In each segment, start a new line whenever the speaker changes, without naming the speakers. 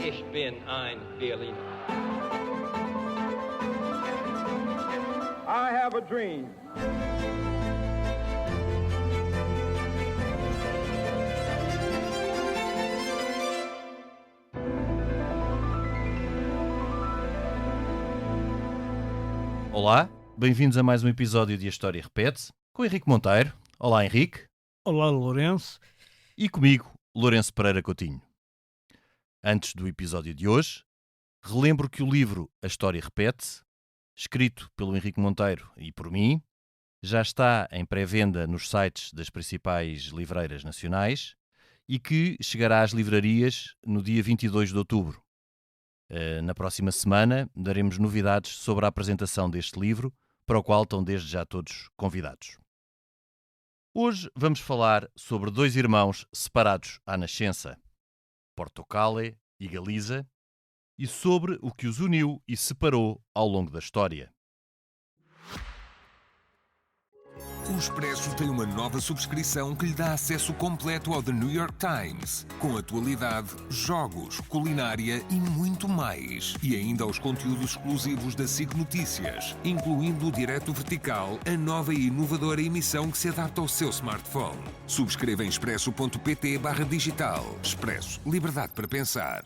Ich bin ein Berliner.
I have a dream.
Olá, bem-vindos a mais um episódio de A História Repete-se, com Henrique Monteiro. Olá, Henrique.
Olá, Lourenço.
E comigo, Lourenço Pereira Coutinho. Antes do episódio de hoje, relembro que o livro A História Repete-se, escrito pelo Henrique Monteiro e por mim, já está em pré-venda nos sites das principais livreiras nacionais e que chegará às livrarias no dia 22 de outubro. Na próxima semana daremos novidades sobre a apresentação deste livro, para o qual estão desde já todos convidados. Hoje vamos falar sobre dois irmãos separados à nascença, Portocale e Galiza, e sobre o que os uniu e separou ao longo da história.
O Expresso tem uma nova subscrição que lhe dá acesso completo ao The New York Times, com atualidade, jogos, culinária e muito mais. E ainda aos conteúdos exclusivos da SIC Notícias, incluindo o Direto Vertical, a nova e inovadora emissão que se adapta ao seu smartphone. Subscreva em expresso.pt/digital. Expresso. Liberdade para pensar.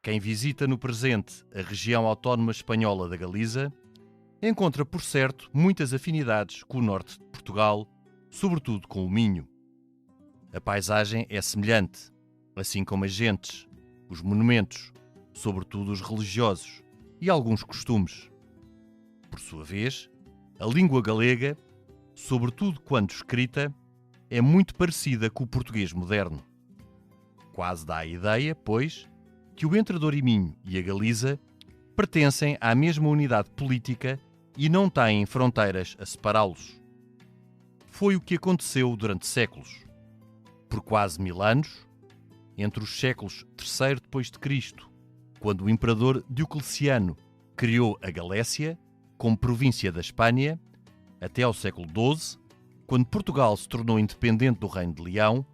Quem visita no presente a região autónoma espanhola da Galiza encontra, por certo, muitas afinidades com o norte de Portugal, sobretudo com o Minho. A paisagem é semelhante, assim como as gentes, os monumentos, sobretudo os religiosos, e alguns costumes. Por sua vez, a língua galega, sobretudo quando escrita, é muito parecida com o português moderno. Quase dá a ideia, pois, que o Entre Douro e Minho e a Galiza pertencem à mesma unidade política e não têm fronteiras a separá-los. Foi o que aconteceu durante séculos. Por quase 1000 anos, entre os séculos III d.C., quando o imperador Diocleciano criou a Galécia como província da Espanha, até ao século XII, quando Portugal se tornou independente do Reino de Leão,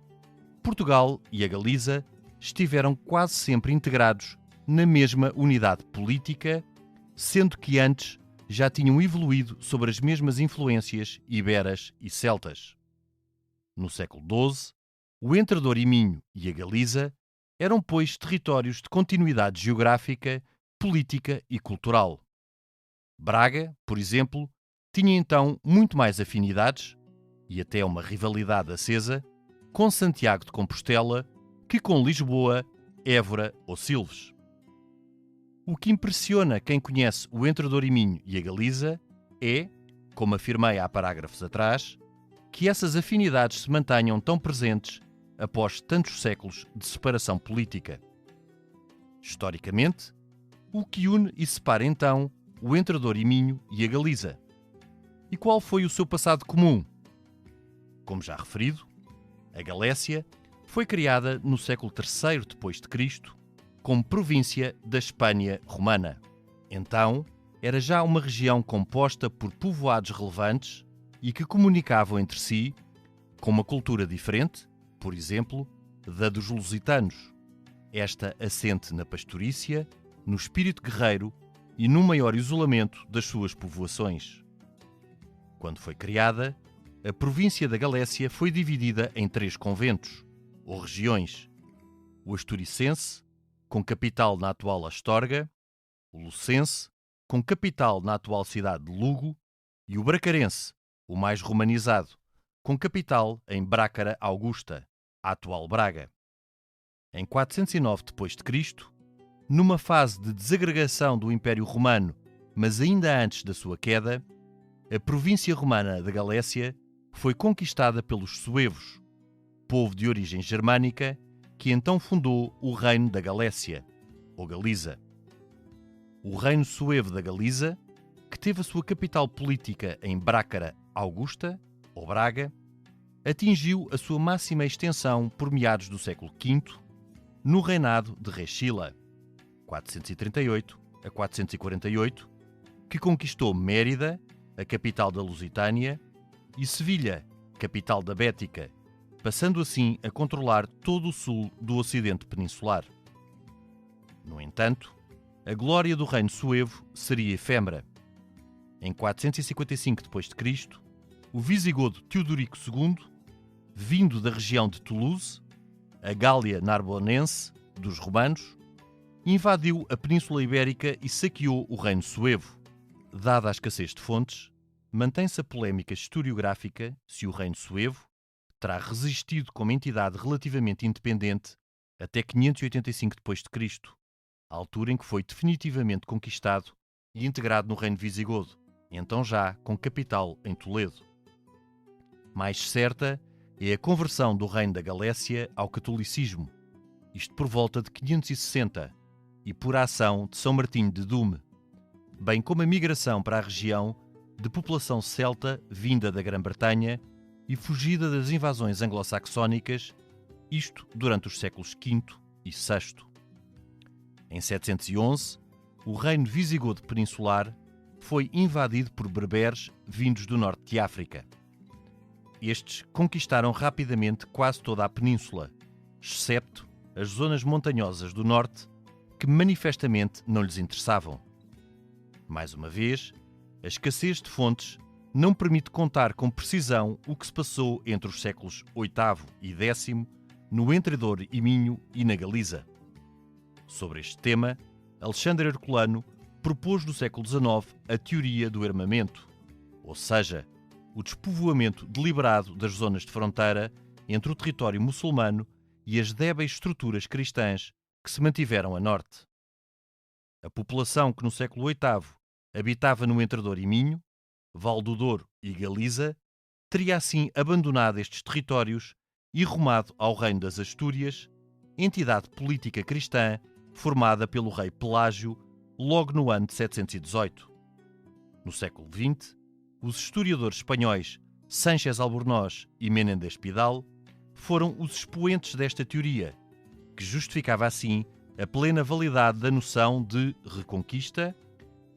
Portugal e a Galiza estiveram quase sempre integrados na mesma unidade política, sendo que antes já tinham evoluído sobre as mesmas influências iberas e celtas. No século XII, o Entre Douro e Minho e a Galiza eram, pois, territórios de continuidade geográfica, política e cultural. Braga, por exemplo, tinha então muito mais afinidades, e até uma rivalidade acesa, com Santiago de Compostela que com Lisboa, Évora ou Silves. O que impressiona quem conhece o Entre Douro e Minho e a Galiza é, como afirmei há parágrafos atrás, que essas afinidades se mantenham tão presentes após tantos séculos de separação política. Historicamente, o que une e separa então o Entre Douro e Minho e a Galiza? E qual foi o seu passado comum? Como já referido, a Galécia foi criada no século III d.C., como província da Espanha romana. Então, era já uma região composta por povoados relevantes e que comunicavam entre si com uma cultura diferente, por exemplo, da dos lusitanos, esta assente na pastorícia, no espírito guerreiro e num maior isolamento das suas povoações. Quando foi criada, a província da Galécia foi dividida em 3 conventos, ou regiões: o Asturicense, com capital na atual Astorga, o Lucense, com capital na atual cidade de Lugo, e o Bracarense, o mais romanizado, com capital em Brácara Augusta, a atual Braga. Em 409 d.C., numa fase de desagregação do Império Romano, mas ainda antes da sua queda, a província romana da Galécia foi conquistada pelos suevos, povo de origem germânica, que então fundou o Reino da Galécia, ou Galiza. O Reino Suevo da Galiza, que teve a sua capital política em Brácara Augusta, ou Braga, atingiu a sua máxima extensão por meados do século V, no reinado de Rei Sila, 438 a 448, que conquistou Mérida, a capital da Lusitânia, e Sevilha, capital da Bética, passando assim a controlar todo o sul do ocidente peninsular. No entanto, a glória do reino suevo seria efêmera. Em 455 d.C., o visigodo Teodorico II, vindo da região de Toulouse, a Gália Narbonense dos romanos, invadiu a Península Ibérica e saqueou o reino suevo. Dada a escassez de fontes, mantém-se a polémica historiográfica se o reino suevo terá resistido como entidade relativamente independente até 585 d.C., a altura em que foi definitivamente conquistado e integrado no reino visigodo, então já com capital em Toledo. Mais certa é a conversão do reino da Galécia ao catolicismo, isto por volta de 560, e por ação de São Martinho de Dume, bem como a migração para a região de população celta vinda da Grã-Bretanha e fugida das invasões anglo-saxónicas, isto durante os séculos V e VI. Em 711, o reino visigodo peninsular foi invadido por berberes vindos do norte de África. Estes conquistaram rapidamente quase toda a península, excepto as zonas montanhosas do norte, que manifestamente não lhes interessavam. Mais uma vez, a escassez de fontes não permite contar com precisão o que se passou entre os séculos VIII e X no Entredor e Minho e na Galiza. Sobre este tema, Alexandre Herculano propôs no século XIX a teoria do armamento, ou seja, o despovoamento deliberado das zonas de fronteira entre o território muçulmano e as débeis estruturas cristãs que se mantiveram a norte. A população que no século VIII habitava no Entredor e Minho, Val do Douro e Galiza, teria assim abandonado estes territórios e rumado ao reino das Astúrias, entidade política cristã formada pelo rei Pelágio logo no ano de 718. No século XX, os historiadores espanhóis Sánchez Albornoz e Menéndez Pidal foram os expoentes desta teoria, que justificava assim a plena validade da noção de reconquista,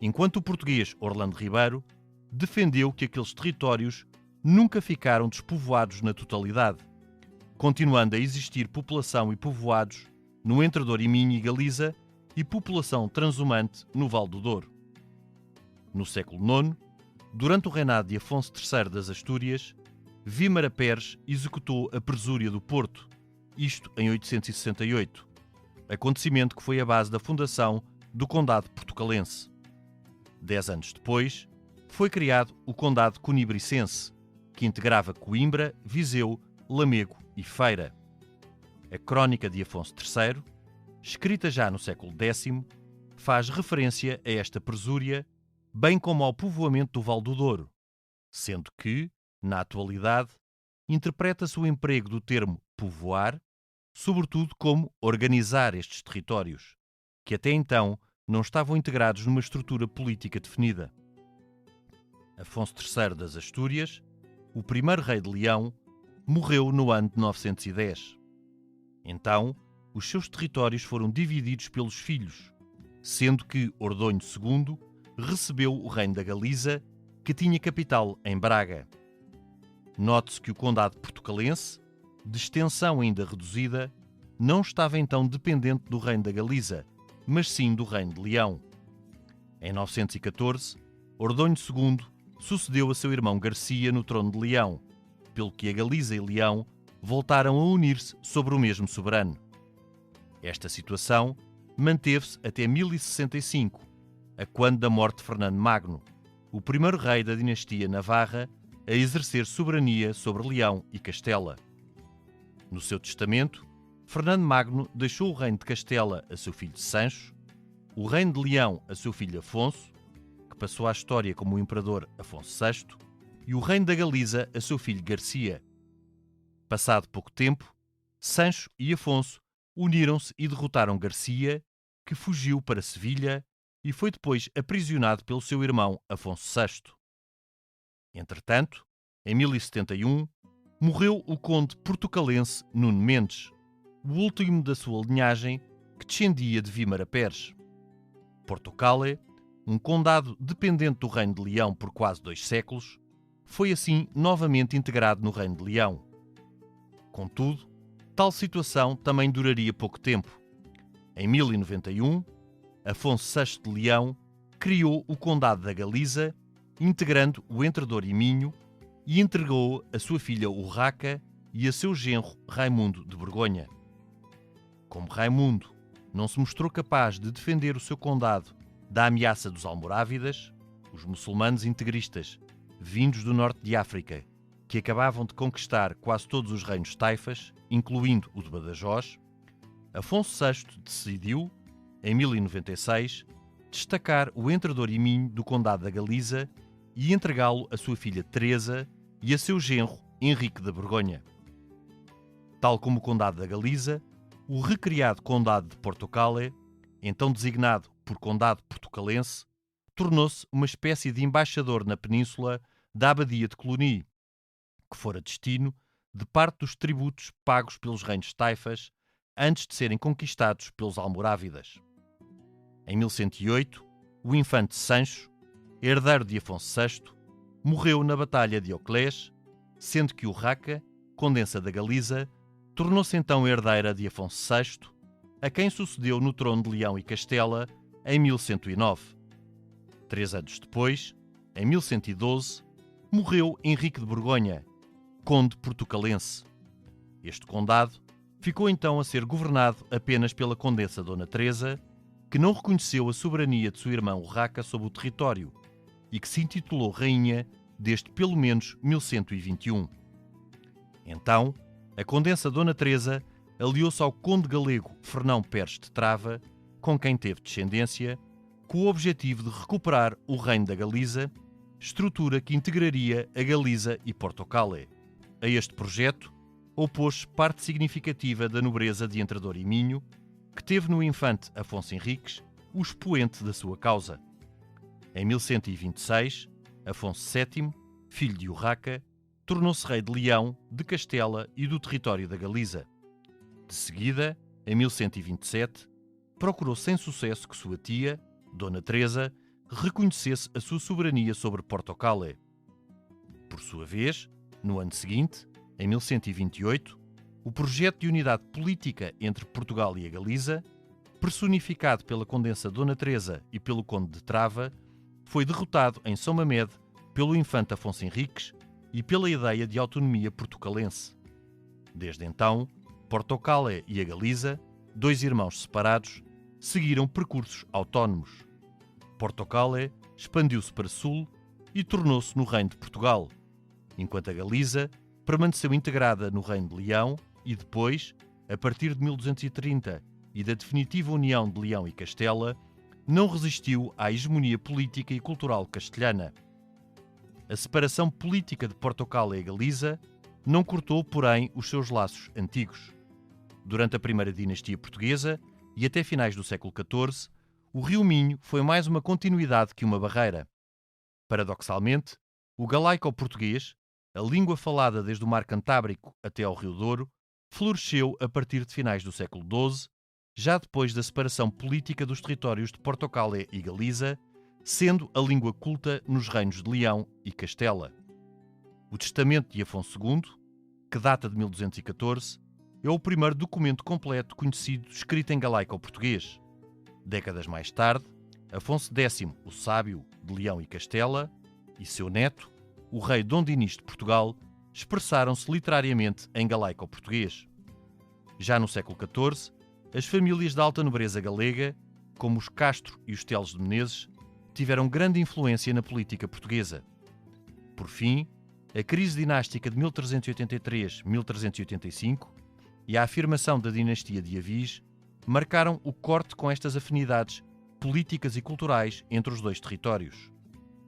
enquanto o português Orlando Ribeiro defendeu que aqueles territórios nunca ficaram despovoados na totalidade, continuando a existir população e povoados no Entredor e Minho e Galiza e população transhumante no Val do Douro. No século IX, durante o reinado de Afonso III das Astúrias, Vímara Peres executou a presúria do Porto, isto em 868, acontecimento que foi a base da fundação do Condado Portucalense. 10 anos depois, foi criado o Condado Cunibricense, que integrava Coimbra, Viseu, Lamego e Feira. A Crónica de Afonso III, escrita já no século X, faz referência a esta presúria, bem como ao povoamento do Val do Douro, sendo que, na atualidade, interpreta-se o emprego do termo povoar, sobretudo como organizar estes territórios, que até então não estavam integrados numa estrutura política definida. Afonso III das Astúrias, o primeiro rei de Leão, morreu no ano de 910. Então, os seus territórios foram divididos pelos filhos, sendo que Ordonho II recebeu o reino da Galiza, que tinha capital em Braga. Note-se que o Condado Portucalense, de extensão ainda reduzida, não estava então dependente do reino da Galiza, mas sim do reino de Leão. Em 914, Ordonho II sucedeu a seu irmão Garcia no trono de Leão, pelo que a Galiza e Leão voltaram a unir-se sobre o mesmo soberano. Esta situação manteve-se até 1065, a quando da morte de Fernando Magno, o primeiro rei da dinastia Navarra a exercer soberania sobre Leão e Castela. No seu testamento, Fernando Magno deixou o reino de Castela a seu filho Sancho, o reino de Leão a seu filho Afonso, que passou à história como o imperador Afonso VI, e o reino da Galiza a seu filho Garcia. Passado pouco tempo, Sancho e Afonso uniram-se e derrotaram Garcia, que fugiu para Sevilha e foi depois aprisionado pelo seu irmão Afonso VI. Entretanto, em 1071, morreu o conde portucalense Nuno Mendes, o último da sua linhagem que descendia de Vímara Peres. Portucale, um condado dependente do Reino de Leão por quase 2 séculos, foi assim novamente integrado no Reino de Leão. Contudo, tal situação também duraria pouco tempo. Em 1091, Afonso VI de Leão criou o Condado da Galiza, integrando o Entre Douro e Minho, e entregou a sua filha Urraca e a seu genro Raimundo de Borgonha. Como Raimundo não se mostrou capaz de defender o seu condado da ameaça dos almorávidas, os muçulmanos integristas, vindos do norte de África, que acabavam de conquistar quase todos os reinos taifas, incluindo o de Badajoz, Afonso VI decidiu, em 1096, destacar o Entre Douro e Minho do Condado da Galiza e entregá-lo à sua filha Teresa e a seu genro Henrique da Borgonha. Tal como o Condado da Galiza, o recriado Condado de Portucale, então designado por Condado Portucalense, tornou-se uma espécie de embaixador na península da Abadia de Cluny, que fora destino de parte dos tributos pagos pelos reinos taifas antes de serem conquistados pelos almorávidas. Em 1108, o infante Sancho, herdeiro de Afonso VI, morreu na Batalha de Oclés, sendo que Urraca, condensa da Galiza, tornou-se então herdeira de Afonso VI, a quem sucedeu no trono de Leão e Castela em 1109. 3 anos depois, em 1112, morreu Henrique de Borgonha, conde portucalense. Este condado ficou então a ser governado apenas pela condessa Dona Teresa, que não reconheceu a soberania de seu irmão Urraca sobre o território e que se intitulou rainha desde pelo menos 1121. Então, a condessa Dona Teresa aliou-se ao conde galego Fernão Peres de Trava, com quem teve descendência, com o objetivo de recuperar o reino da Galiza, estrutura que integraria a Galiza e Portucale. A este projeto opôs-se parte significativa da nobreza de Entre Douro e Minho, que teve no infante Afonso Henriques o expoente da sua causa. Em 1126, Afonso VII, filho de Urraca, tornou-se rei de Leão, de Castela e do território da Galiza. De seguida, em 1127, procurou sem sucesso que sua tia, Dona Teresa, reconhecesse a sua soberania sobre Portucale. Por sua vez, no ano seguinte, em 1128, o projeto de unidade política entre Portugal e a Galiza, personificado pela condensa Dona Teresa e pelo conde de Trava, foi derrotado em São Mamede pelo infante Afonso Henriques e pela ideia de autonomia portucalense. Desde então, Portucale e a Galiza, dois irmãos separados, seguiram percursos autónomos. Portucale expandiu-se para sul e tornou-se no Reino de Portugal, enquanto a Galiza permaneceu integrada no Reino de Leão e depois, a partir de 1230 e da definitiva união de Leão e Castela, não resistiu à hegemonia política e cultural castelhana. A separação política de Portugal e a Galiza não cortou, porém, os seus laços antigos. Durante a primeira dinastia portuguesa e até finais do século XIV, o Rio Minho foi mais uma continuidade que uma barreira. Paradoxalmente, o galaico-português, a língua falada desde o Mar Cantábrico até ao Rio Douro, floresceu a partir de finais do século XII, já depois da separação política dos territórios de Portucale e Galiza, sendo a língua culta nos reinos de Leão e Castela. O Testamento de Afonso II, que data de 1214, é o primeiro documento completo conhecido escrito em galaico-português. Décadas mais tarde, Afonso X, o Sábio, de Leão e Castela, e seu neto, o rei Dom Dinis de Portugal, expressaram-se literariamente em galaico-português. Já no século XIV, as famílias da alta nobreza galega, como os Castro e os Teles de Menezes, tiveram grande influência na política portuguesa. Por fim, a crise dinástica de 1383-1385 e a afirmação da dinastia de Avis marcaram o corte com estas afinidades políticas e culturais entre os dois territórios.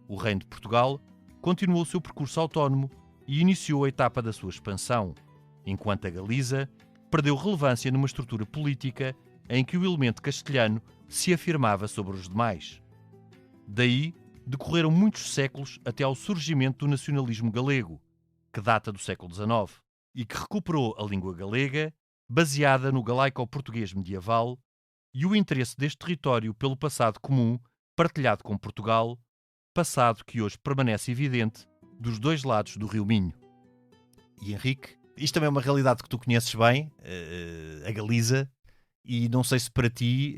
O Reino de Portugal continuou o seu percurso autónomo e iniciou a etapa da sua expansão, enquanto a Galiza perdeu relevância numa estrutura política em que o elemento castelhano se afirmava sobre os demais. Daí decorreram muitos séculos até ao surgimento do nacionalismo galego, que data do século XIX, e que recuperou a língua galega, baseada no galaico-português medieval, e o interesse deste território pelo passado comum partilhado com Portugal, passado que hoje permanece evidente dos dois lados do Rio Minho. E Henrique, Isto também é uma realidade que tu conheces bem, a Galiza, e não sei se para ti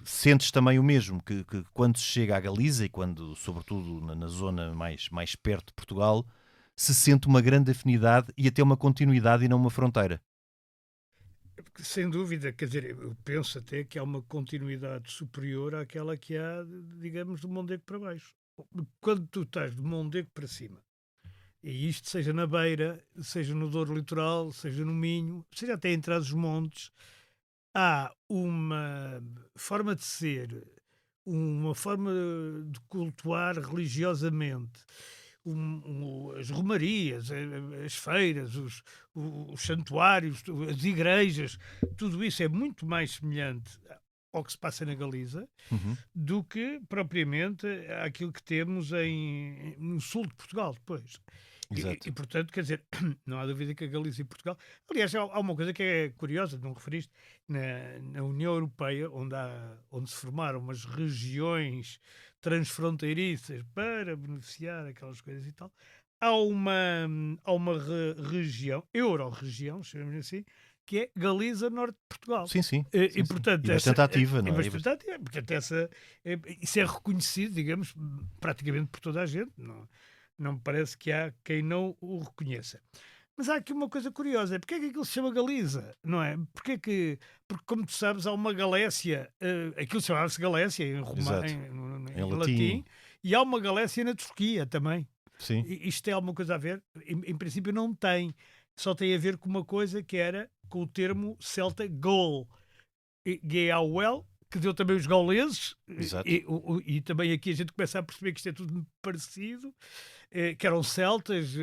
sentes também o mesmo, que quando se chega à Galiza e quando, sobretudo na zona mais perto de Portugal, se sente uma grande afinidade e até uma continuidade e não uma fronteira.
Sem dúvida, quer dizer, eu penso até que há uma continuidade superior àquela que há, digamos, do Mondego para baixo. Quando tu estás do Mondego para cima, e isto seja na Beira, seja no Douro Litoral, seja no Minho, seja até em Trás-os-Montes, há uma forma de ser, uma forma de cultuar religiosamente, as romarias, as feiras, os santuários, as igrejas, tudo isso é muito mais semelhante ao que se passa na Galiza do que propriamente aquilo que temos no sul de Portugal depois. E, portanto, quer dizer, não há dúvida que a Galiza e Portugal... Aliás, há uma coisa que é curiosa, não referiste, na União Europeia, onde se formaram umas regiões transfronteiriças para beneficiar aquelas coisas e tal, há uma região, euro-região, chamamos assim, que é Galiza, norte de Portugal.
Sim.
E, portanto,
e bastante ativa, não é?
Bastante ativa. Portanto, isso é reconhecido, digamos, praticamente por toda a gente, não me parece que há quem não o reconheça. Mas há aqui uma coisa curiosa, porque é que aquilo se chama Galiza, não é? Porque, como tu sabes, há uma Galécia, aquilo chamava-se Galécia em latim, e há uma Galécia na Turquia também.
Sim.
Isto tem alguma coisa a ver? Em princípio não tem, só tem a ver com uma coisa que era com o termo celta Gaul, G-A-U-L, que deu também os gauleses, e também aqui a gente começa a perceber que isto é tudo parecido, que eram celtas,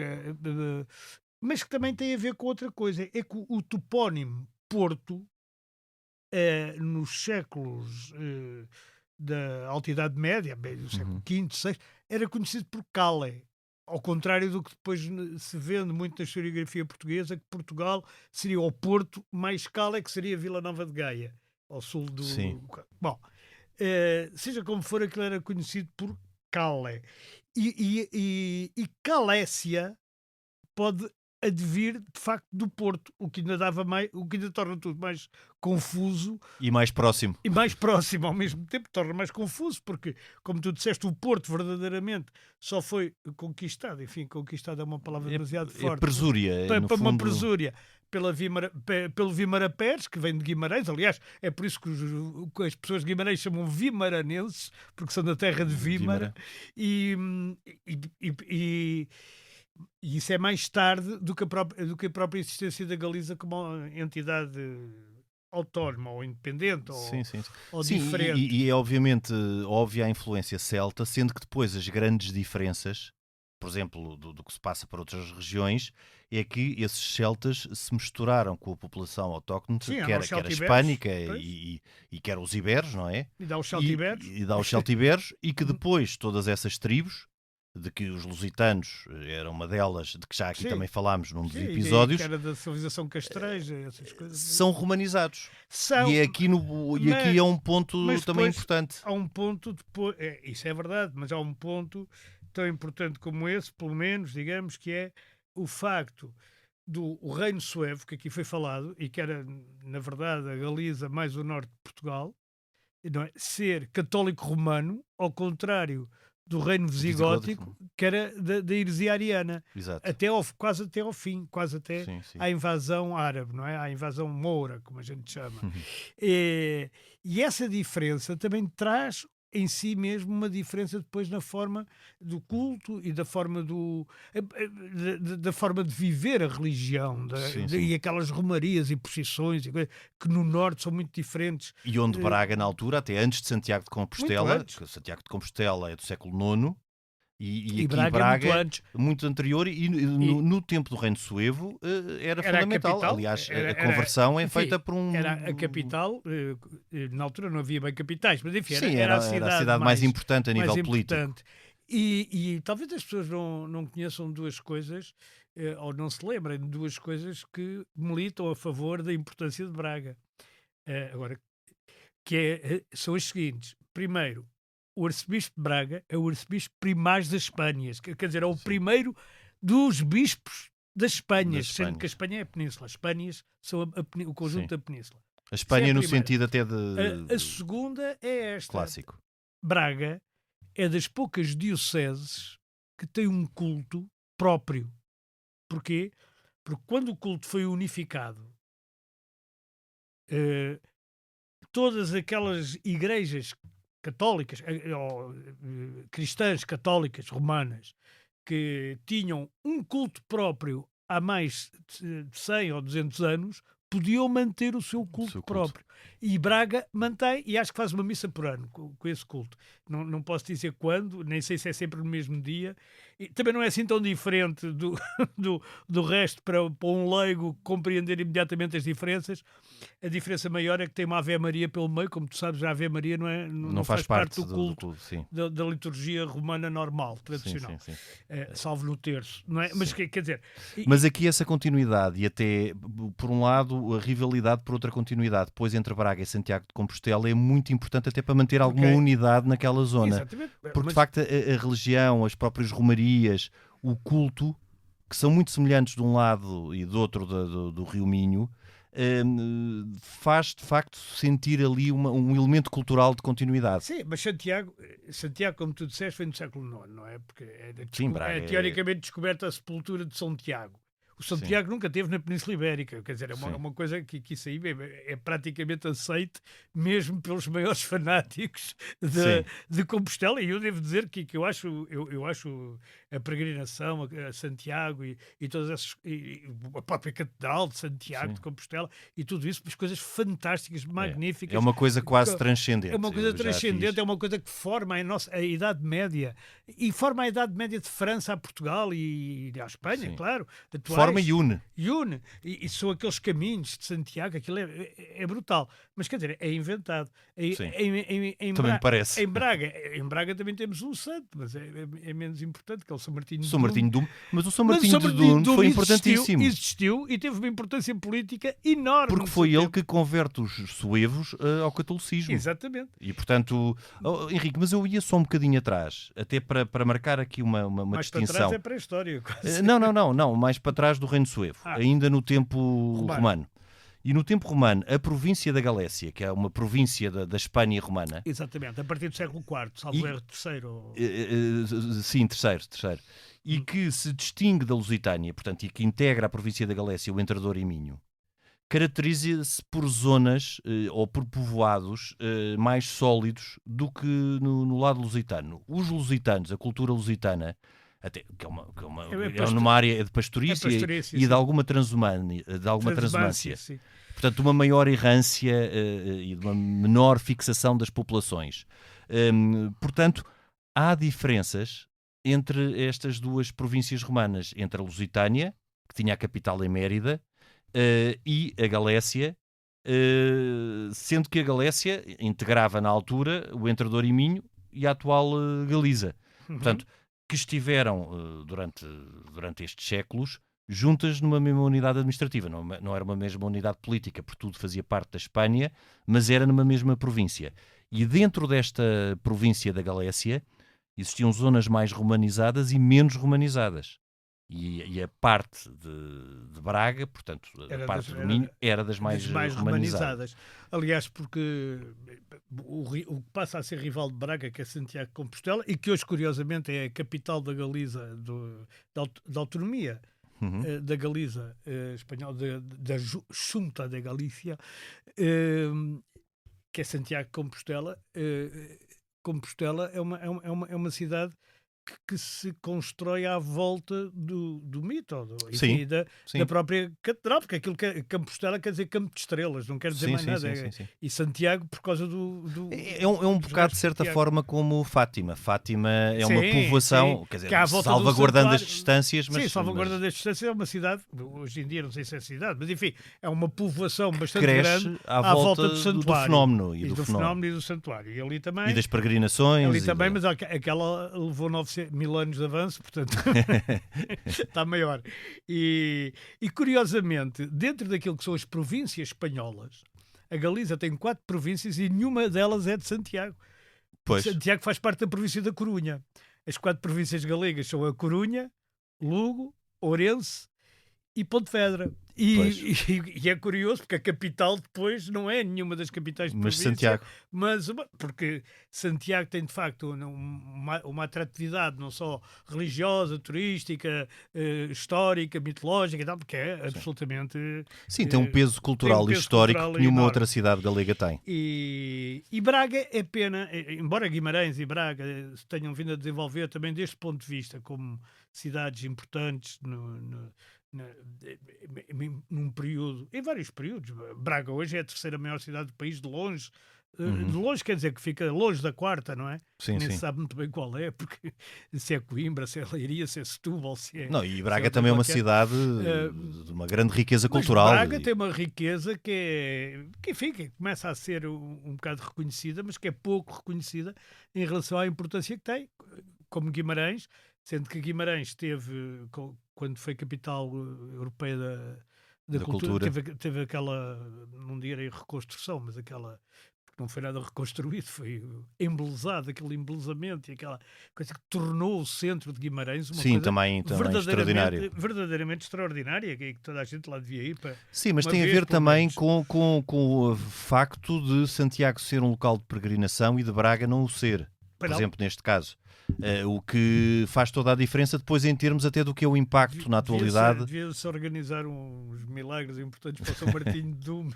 mas que também tem a ver com outra coisa, é que o topónimo Porto, nos séculos da Alta Idade Média, do século V, VI, era conhecido por Cale, ao contrário do que depois se vende muito na historiografia portuguesa, que Portugal seria o Porto mais Cale, que seria Vila Nova de Gaia, ao sul do...
Sim.
Bom, seja como for, aquilo era conhecido por Cale. E Calécia pode advir, de facto, do Porto, o que ainda torna tudo mais confuso.
E mais próximo.
E mais próximo ao mesmo tempo, torna mais confuso, porque, como tu disseste, o Porto verdadeiramente só foi conquistado. Enfim, conquistado é uma palavra demasiado forte.
Presúria.
Para uma presúria. Pelo Vímara Pérez, que vem de Guimarães. Aliás, é por isso que as pessoas de Guimarães chamam vimaranenses, porque são da terra de Vímara. E isso é mais tarde do que a própria existência da Galiza como entidade autónoma ou independente ou diferente.
E é obviamente óbvia a influência celta, sendo que depois as grandes diferenças, por exemplo, do que se passa para outras regiões, é que esses celtas se misturaram com a população autóctone, que era hispânica e que era os iberos, não é?
E dá os celtiberos.
E dá os celtiberos, e que depois todas essas tribos, de que os lusitanos eram uma delas, de que já aqui também falámos num dos episódios,
que era da civilização castreja, essas coisas.
São romanizados. E aqui é um ponto também importante.
Há um ponto depois, isso é verdade, mas há um ponto tão importante como esse, pelo menos, digamos, que é o facto do Reino Suevo, que aqui foi falado, e que era, na verdade, a Galiza mais o norte de Portugal, não é? Ser católico romano, ao contrário do reino visigótico, que era da heresia ariana.
Exato.
Quase até ao fim, quase até à invasão árabe, não é? À invasão moura, como a gente chama. E essa diferença também traz em si mesmo uma diferença depois na forma do culto e da forma da forma de viver a religião e aquelas romarias e procissões que no norte são muito diferentes.
E onde Braga, na altura, até antes de Santiago de Compostela, que Santiago de Compostela é do século IX, e aqui Braga
é
muito anterior, e no tempo do Reino Suevo era fundamental.
Capital,
aliás, a conversão é feita por um...
Era a capital, na altura não havia bem capitais, mas enfim,
era a cidade mais importante a nível político.
E talvez as pessoas não conheçam duas coisas, ou não se lembrem de duas coisas que militam a favor da importância de Braga. Agora, são as seguintes. Primeiro, o arcebispo de Braga é o arcebispo primaz das Espanhas, quer dizer, é o primeiro dos bispos das Espanhas,
Das
sendo
Espanhas.
que a Espanha é a península. As Espanhas são o conjunto
Sim.
da península.
A Espanha
Essa é a
no
primeira.
sentido até
A segunda é esta.
clássico.
Braga é das poucas dioceses que tem um culto próprio. Porquê? Porque quando o culto foi unificado, todas aquelas igrejas católicas, ou cristãs católicas romanas, que tinham um culto próprio há mais de 100 ou 200 anos, podiam manter o seu culto próprio. E Braga mantém, e acho que faz uma missa por ano com esse culto. Não posso dizer quando, nem sei se é sempre no mesmo dia. E também não é assim tão diferente do resto para um leigo compreender imediatamente as diferenças. A diferença maior é que tem uma Ave Maria pelo meio, como tu sabes, a Ave Maria não faz parte do culto
sim.
da liturgia romana normal, tradicional,
Sim.
salvo no terço, não é? Mas quer dizer...
Mas aqui essa continuidade e até, por um lado, a rivalidade, por outra continuidade, depois entre Braga e Santiago de Compostela é muito importante até para manter alguma unidade naquela zona.
Exatamente.
Porque, de facto, a religião, as próprias romarias, o culto, que são muito semelhantes de um lado e do outro do Rio Minho, faz, de facto, sentir ali um elemento cultural de continuidade.
Sim, mas Santiago, como tu disseste, foi no século IX, não é? Porque
Braga
teoricamente descoberta a sepultura de São Tiago. O Santiago nunca esteve na Península Ibérica, quer dizer, é uma coisa que isso aí é praticamente aceite mesmo pelos maiores fanáticos de Compostela, e eu devo dizer que eu acho a peregrinação a Santiago e todas essas, e a própria Catedral de Santiago de Compostela e tudo isso, mas coisas fantásticas, magníficas.
É uma coisa quase transcendente.
É uma coisa transcendente, é uma coisa que forma a Idade Média, e forma a Idade Média de França a Portugal e à Espanha, claro.
Forma e une.
E são aqueles caminhos de Santiago, aquilo é brutal. Mas quer dizer, é inventado.
Também me parece.
Em Braga também temos um santo, mas é menos importante, que é o São Martinho de
Dume. Mas o São Martinho de Dume foi importantíssimo.
Existiu e teve uma importância política enorme.
Porque foi ele que converte os suevos ao catolicismo.
Exatamente.
E, portanto, Henrique, mas eu ia só um bocadinho atrás, até para marcar aqui uma
mais
distinção.
Para trás é pré-história.
Não, mais para trás do Reino Suevo, ainda no tempo romano. E no tempo romano, a província da Galécia, que é uma província da Espanha romana...
Exatamente, a partir do século IV, salvo erro, terceiro.
Sim, terceiro. E que se distingue da Lusitânia, portanto, e que integra a província da Galécia, o Entre Douro e Minho, caracteriza-se por zonas ou por povoados mais sólidos do que no lado lusitano. Os lusitanos, a cultura lusitana, até, que é numa área de pastorícia e de alguma transumância.
Sim.
Portanto, uma maior errância e de uma menor fixação das populações. Portanto, há diferenças entre estas duas províncias romanas, entre a Lusitânia, que tinha a capital em Mérida, e a Galécia, sendo que a Galécia integrava na altura o Entre Douro e Minho e a atual Galiza. Portanto, que estiveram durante estes séculos juntas numa mesma unidade administrativa. Não era uma mesma unidade política, porque tudo fazia parte da Espanha, mas era numa mesma província. E dentro desta província da Galécia existiam zonas mais romanizadas e menos romanizadas. E a parte de Braga, portanto, a parte do Minho, era das mais romanizadas.
Aliás, porque o que passa a ser rival de Braga, que é Santiago de Compostela, e que hoje, curiosamente, é a capital da Galiza, da autonomia da Galiza espanhola, da Junta da Galícia, que é Santiago de Compostela. Compostela é uma cidade que se constrói à volta do mito, da própria catedral, porque aquilo que Compostela quer dizer campo de estrelas, não quer dizer mais nada.
Sim.
E Santiago, por causa do
É um bocado, de certa forma, como Fátima. Fátima é uma povoação, quer dizer, salvaguardando as distâncias. Mas,
salvaguardando as distâncias, é uma cidade, hoje em dia não sei se é cidade, mas enfim, é uma povoação bastante
cresce
grande
à volta
do santuário.
Do fenómeno.
E do fenómeno e do santuário. E ali também.
E das peregrinações.
Ali também, mas aquela levou 1000 anos de avanço, portanto está maior. E curiosamente, dentro daquilo que são as províncias espanholas, a Galiza tem 4 províncias e nenhuma delas é de Santiago.
Pois.
Santiago faz parte da província da Corunha. As 4 províncias galegas são a Corunha, Lugo, Ourense e Pontevedra. E é curioso porque a capital depois não é nenhuma das capitais de
Mas
província,
Santiago.
mas porque Santiago tem de facto uma atratividade não só religiosa, turística, histórica, mitológica e tal, porque é absolutamente...
Sim, tem um peso cultural e
peso
histórico
cultural
que nenhuma
enorme.
outra cidade galega tem.
E Braga é pena, embora Guimarães e Braga se tenham vindo a desenvolver também deste ponto de vista como cidades importantes num período, em vários períodos. Braga hoje é a terceira maior cidade do país, de longe. De longe quer dizer que fica longe da quarta, não é?
Sim,
Nem
sim.
se sabe muito bem qual é, porque se é Coimbra, se é Leiria, se é Setúbal, se é...
Não, e Braga
outra
também é uma
qualquer.
cidade de uma grande riqueza cultural.
Mas Braga tem uma riqueza enfim, que começa a ser um bocado reconhecida, mas que é pouco reconhecida em relação à importância que tem, como Guimarães, sendo que Guimarães teve, quando foi capital europeia da cultura, teve aquela, não direi reconstrução, mas aquela... Não foi nada reconstruído, foi embelezado, aquele embelezamento e aquela coisa que tornou o centro de Guimarães uma coisa
também extraordinário.
verdadeiramente extraordinária, que toda a gente lá devia ir para...
Sim, mas tem a ver também com o facto de Santiago ser um local de peregrinação e de Braga não o ser, por exemplo, neste caso. O que faz toda a diferença depois em termos até do que é o impacto na atualidade.
Devia-se organizar uns milagres importantes para o São Martinho de Dume.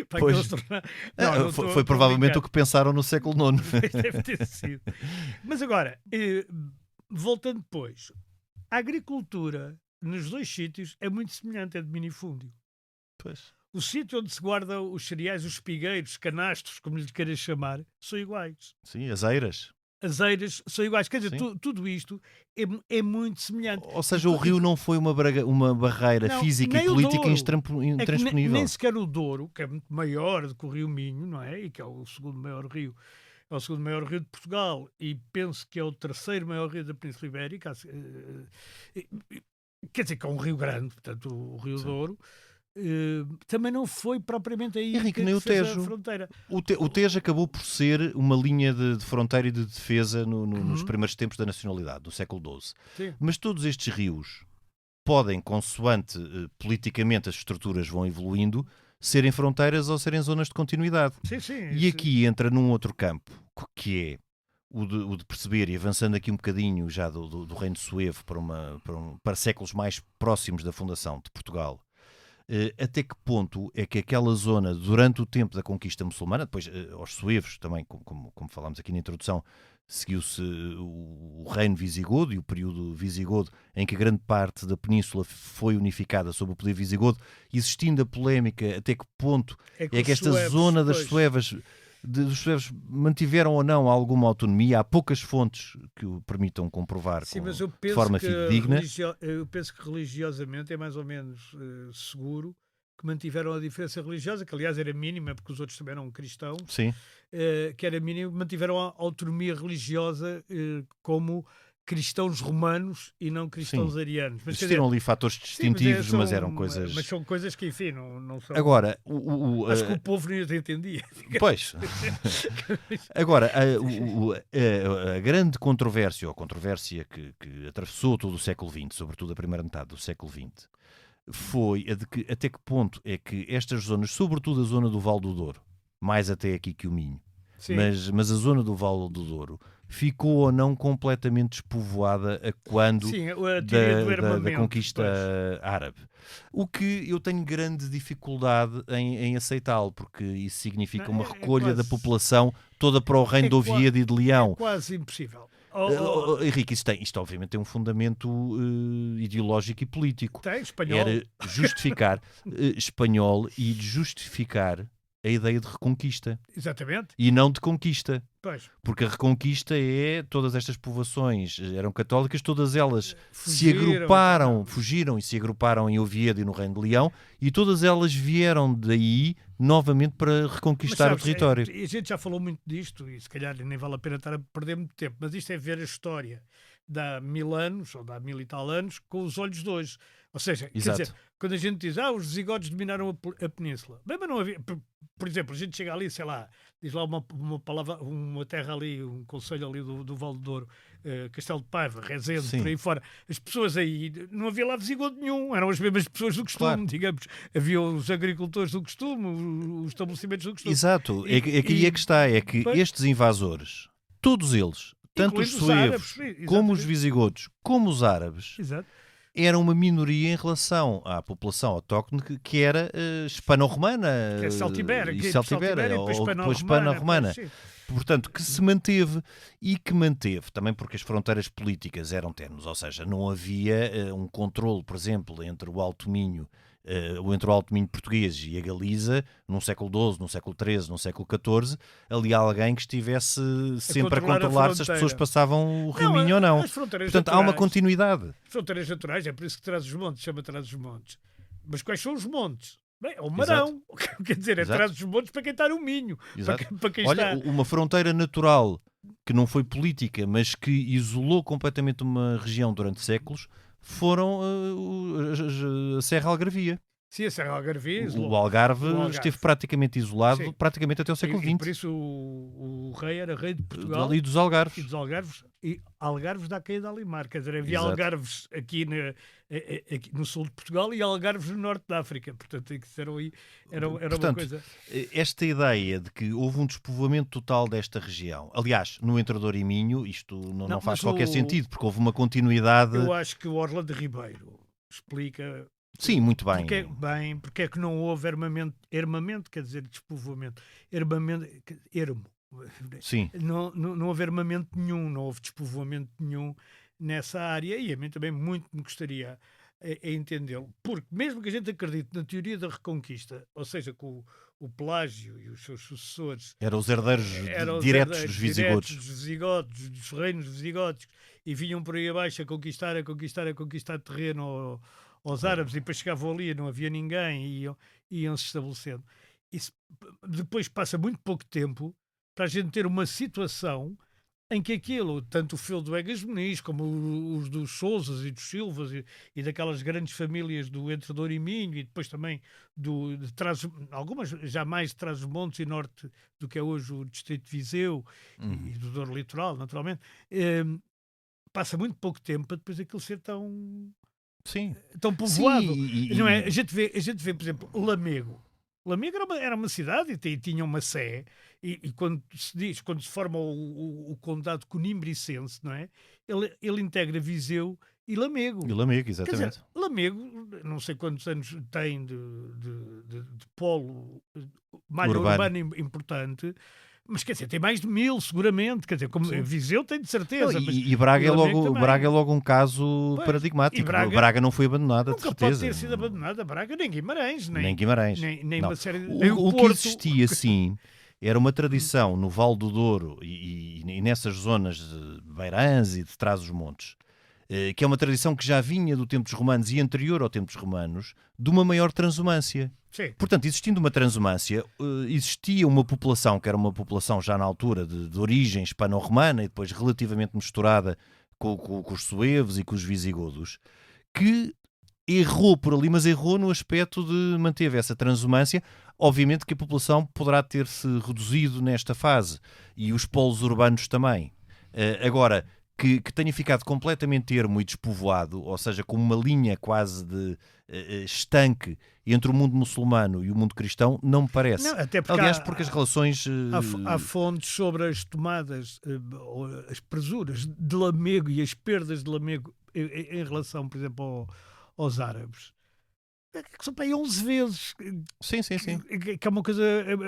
Para
Pois,
se tornar...
foi provavelmente o que pensaram no século IX.
Deve ter sido. Mas agora, voltando depois, a agricultura nos dois sítios é muito semelhante, é de minifúndio.
Pois.
O sítio onde se guarda os cereais, os espigueiros, canastros, como lhe queiras chamar, são iguais.
Sim, as eiras.
As eiras são iguais. Quer dizer, tudo isto é muito semelhante.
Ou seja, o rio não foi uma barreira física e política intransponível.
Nem sequer o Douro, que é muito maior do que o Rio Minho, não é? E que é o segundo maior rio. É o segundo maior rio de Portugal e penso que é o terceiro maior rio da Península Ibérica. Quer dizer que é um rio grande, portanto, o Rio Douro. Também não foi propriamente aí
Henrique,
que
nem o
fez
Tejo.
a fronteira.
O Tejo acabou por ser uma linha de fronteira e de defesa nos primeiros tempos da nacionalidade, do século XII.
Sim.
Mas todos estes rios podem, consoante politicamente as estruturas vão evoluindo, serem fronteiras ou serem zonas de continuidade.
Sim,
e aqui entra num outro campo, que é o de perceber, e avançando aqui um bocadinho já do Reino de Suevo para séculos mais próximos da fundação de Portugal, até que ponto é que aquela zona, durante o tempo da conquista muçulmana, depois aos suevos também, como falámos aqui na introdução, seguiu-se o reino visigodo e o período visigodo em que grande parte da península foi unificada sob o poder visigodo, existindo a polémica até que ponto é que esta zona dos suevos mantiveram ou não alguma autonomia. Há poucas fontes que o permitam comprovar.
Sim, mas eu
de forma fidedigna.
Eu penso que religiosamente é mais ou menos seguro que mantiveram a diferença religiosa, que aliás era mínima, porque os outros também eram cristãos.
Sim.
Que era mínima, mantiveram a autonomia religiosa como cristãos romanos e não cristãos arianos. Mas,
existiram ali fatores distintivos, mas eram coisas...
Mas são coisas que, enfim, não são...
Agora...
Acho que o povo não as entendia.
Pois. Agora, a grande controvérsia, ou a controvérsia que atravessou todo o século XX, sobretudo a primeira metade do século XX, foi a de que até que ponto é que estas zonas, sobretudo a zona do Val do Douro, mais até aqui que o Minho, mas a zona do Val do Douro, ficou ou não completamente despovoada a quando da conquista árabe. O que eu tenho grande dificuldade em aceitá-lo, porque isso significa uma recolha da população toda para o reino de Oviedo e de Leão.
É quase impossível.
Henrique, isto obviamente tem um fundamento ideológico e político.
Tem, espanhol.
Era justificar espanhol e justificar a ideia de reconquista.
Exatamente.
E não de conquista.
Pois.
Porque a reconquista todas estas povoações eram católicas, todas elas fugiram e se agruparam em Oviedo e no Reino de Leão, e todas elas vieram daí novamente para reconquistar o território.
A gente já falou muito disto, e se calhar nem vale a pena estar a perder muito tempo, mas isto é ver a história de há 1000 anos, ou de há 1000 e tal anos, com os olhos de hoje. Ou seja, quer dizer, quando a gente diz os visigodos dominaram a península, bem, mas não havia, por exemplo, a gente chega ali, sei lá, diz lá uma palavra, uma terra ali, um concelho ali do Val do Douro, Castelo de Paiva, Rezende,
Sim.
por aí fora. As pessoas aí, não havia lá visigodo nenhum, eram as mesmas pessoas do costume,
Claro.
digamos. Havia os agricultores do costume, os estabelecimentos do costume.
Exato, é que aí é que está, é que
Pois.
estes invasores, todos eles, tanto os
Incluindo os árabes,
suevos,
exatamente.
como os visigodos, como os árabes,
Exato.
eram uma minoria em relação à população autóctone que era hispano-romana
Que é celtibera,
e
que é
celtibera,
celtibera, e
ou
depois
depois
hispano-romana.
hispano-romana. Portanto, que se manteve e que manteve também porque as fronteiras políticas eram ternos, ou seja, não havia um controle, por exemplo, entre o Alto Minho, entre o Alto Minho português e a Galiza, no século XII, no século XIII, no século XIV, ali alguém que estivesse sempre a
controlar a
controlar se as
fronteira.
pessoas passavam o Rio Minho ou não.
As fronteiras
Portanto, há uma
naturais.
continuidade.
Fronteiras naturais, é por isso que Trás-os-Montes chama Trás-os-Montes. Mas quais são os montes? Bem, é o Marão. Quer dizer, é
Exato.
Trás-os-Montes para quem está no Minho.
Exato.
Para quem
Olha,
está...
uma fronteira natural que não foi política, mas que isolou completamente uma região durante séculos, foram a Serra Algarvia.
Sim, a Serra Algarvia.
O Algarve
o Algarve.
esteve praticamente isolado,
Sim.
praticamente até o século
E por
XX.
isso o rei era rei de Portugal
Ali dos
e
Algarves.
dos Algarves. E Algarves dá caída a Alimar. Quer dizer, havia
Exato.
Algarves aqui no sul de Portugal e Algarves no norte da África. Portanto, era uma
Portanto,
coisa...
esta ideia de que houve um despovoamento total desta região, aliás, no Entrador e Minho, isto não faz
mas
qualquer sentido, porque houve uma continuidade.
Eu acho que o Orlando Ribeiro explica...
Sim, muito bem.
Porque é que não houve armamento, quer dizer, despovoamento. Ermo.
Sim.
Não houve armamento nenhum, não houve despovoamento nenhum nessa área, e a mim também muito me gostaria a entendê-lo. Porque mesmo que a gente acredite na teoria da Reconquista, ou seja, com o Pelágio e os seus sucessores
Eram os herdeiros
eram os
diretos
herdeiros
dos visigodos.
diretos dos visigodos, dos reinos visigodos, e vinham por aí abaixo a conquistar terreno aos árabes, e depois chegavam ali e não havia ninguém, e iam-se estabelecendo. Isso, depois passa muito pouco tempo para a gente ter uma situação em que aquilo, tanto o feudo do Egas Muniz, como os dos Sousas e dos Silvas e daquelas grandes famílias do Entrador e Minho, e depois também algumas já mais de Trás-os-Montes e norte do que é hoje o distrito de Viseu e do Douro Litoral, naturalmente, passa muito pouco tempo para depois aquilo ser tão povoado.
Sim,
Não é? A gente vê, por exemplo, Lamego. Lamego era uma cidade e tinha uma sé, e quando se forma o condado conimbricense, não é? Ele integra Viseu e Lamego.
E Lamego,
Quer
exatamente.
dizer, Lamego, não sei quantos anos tem de polo malha urbana importante, mas quer dizer, tem mais de 1000 seguramente, quer dizer, como Viseu tem de certeza.
E Braga é logo um caso paradigmático. Braga não foi abandonada, de
nunca
certeza.
pode ter sido abandonada Braga, nem Guimarães.
Nem Guimarães.
Nem
Não.
uma série de...
O que existia, sim, era uma tradição no Val do Douro e nessas zonas de Beirãs e de Trás-os-Montes, que é uma tradição que já vinha do tempo dos romanos e anterior ao tempo dos romanos, de uma maior transumância.
Sim.
Portanto, existindo uma transumância, existia uma população, que era uma população já na altura de origem hispano-romana e depois relativamente misturada com os suevos e com os visigodos, que errou por ali, mas errou no aspecto de manteve essa transumância. Obviamente que a população poderá ter-se reduzido nesta fase e os polos urbanos também. Agora, que tenha ficado completamente ermo e despovoado, ou seja, com uma linha quase de estanque entre o mundo muçulmano e o mundo cristão, não me parece.
Não, até porque
aliás, porque as relações...
Há fontes sobre as tomadas, as presuras de Lamego e as perdas de Lamego em relação, por exemplo, aos árabes. Que são para aí 11 vezes.
Sim.
Que é uma coisa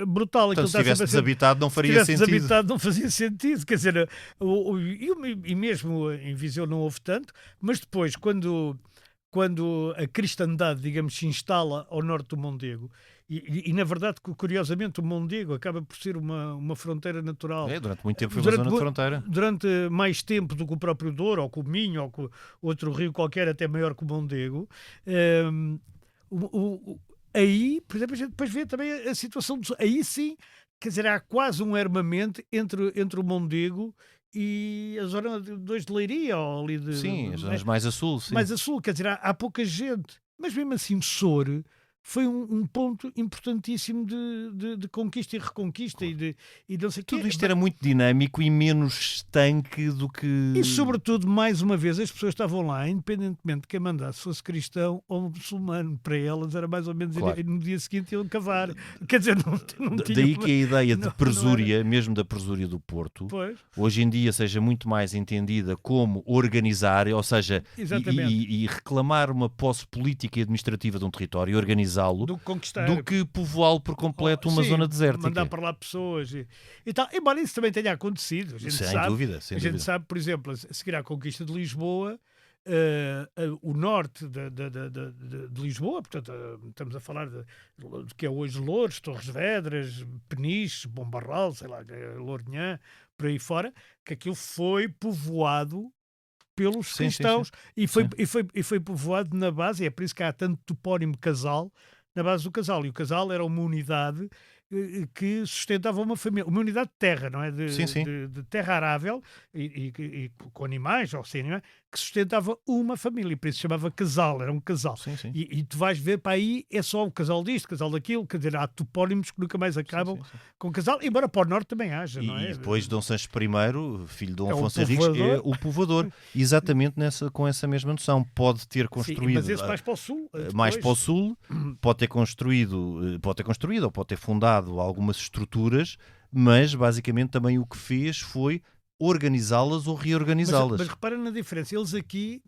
brutal.
Então, se estivesse desabitado não faria sentido.
Se desabitado não fazia sentido. Quer dizer, e mesmo em Viseu não houve tanto, mas depois, quando a cristandade, digamos, se instala ao norte do Mondego, e na verdade, curiosamente, o Mondego acaba por ser uma fronteira natural.
Durante muito tempo foi uma zona de fronteira.
Durante mais tempo do que o próprio Douro, ou com o Minho, ou com outro rio qualquer até maior que o Mondego. Aí, por exemplo, a gente depois vê também a situação aí sim, quer dizer, há quase um armamento entre o Mondego e a zona de Leiria, ou ali
Sim, as zonas mais a sul, sim.
Mais a sul, quer dizer, há pouca gente, mas mesmo assim Soure foi um ponto importantíssimo de conquista e reconquista e não sei o quê.
Tudo isto era muito dinâmico e menos estanque do que...
E, sobretudo, mais uma vez, as pessoas estavam lá, independentemente de quem mandasse fosse cristão ou muçulmano. Para elas era mais ou menos,
Claro.
no dia seguinte iam cavar. Quer dizer, não tinha...
Daí que a ideia de
não
presúria, mesmo da presúria do Porto,
Pois,
hoje em dia seja muito mais entendida como organizar, ou seja,
exatamente.
e reclamar uma posse política e administrativa de um território e organizá-lo,
Do que conquistar.
do que povoá-lo por completo uma
Sim,
zona desértica.
mandar para lá pessoas e tal. Embora isso também tenha acontecido. A gente
Sem
sabe,
dúvida,
a
sem
gente
dúvida.
sabe, por exemplo, a seguir à conquista de Lisboa, o norte de Lisboa, portanto, estamos a falar de que é hoje Loures, Torres Vedras, Peniche, Bom Barral, sei lá, Lourinhã, por aí fora, que aquilo foi povoado pelos
Sim, sim,
cristãos
sim.
e foi povoado na base, é por isso que há tanto topónimo Casal, na base do Casal. E o Casal era uma unidade que sustentava uma família, uma unidade de terra, não é?
Sim, sim.
De terra arável e com animais, ou sem animais, que sustentava uma família, e por isso se chamava Casal, era um casal.
Sim, sim.
E tu vais ver para aí, é só o casal disto, casal daquilo, quer dizer, há topónimos que nunca mais acabam
Sim, sim, sim.
com casal, embora para o norte também haja, não é?
E depois Dom Sancho I, filho de Dom
É o
Afonso Henriques, é
povoador.
o povoador, exatamente com essa mesma noção. Pode ter
Sim,
construído
mas esse mais para o sul.
mais
depois.
para o sul, pode ter construído ou pode ter fundado algumas estruturas, mas basicamente também o que fez foi organizá-las ou reorganizá-las.
Mas repara na diferença. Eles aqui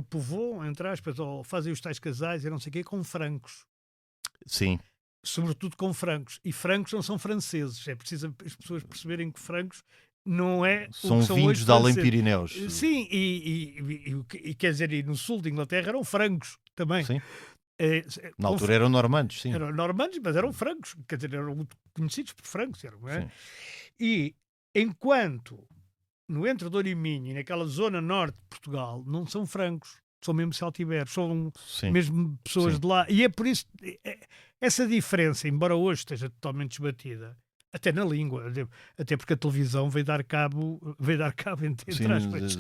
povoam, entre aspas, ou fazem os tais casais e não sei o quê, com francos.
Sim,
Sobretudo com francos. E francos não são franceses. É preciso as pessoas perceberem que francos não é o
são
que são
vindos
hoje
de além
franceses.
Pirineus.
Sim, e quer dizer, e no sul de Inglaterra eram francos também.
Sim. Na
Com
altura eram normandos, sim.
Eram normandos, mas eram francos, quer dizer, eram conhecidos por francos, não é?
Sim.
E enquanto no Entre Douro e Minho e naquela zona norte de Portugal não são francos, são mesmo celtiberos, são
Sim.
mesmo pessoas
Sim.
de lá. E é por isso, essa diferença, embora hoje esteja totalmente desbatida, até na língua, até porque a televisão veio dar cabo entre
Sim,
aspas,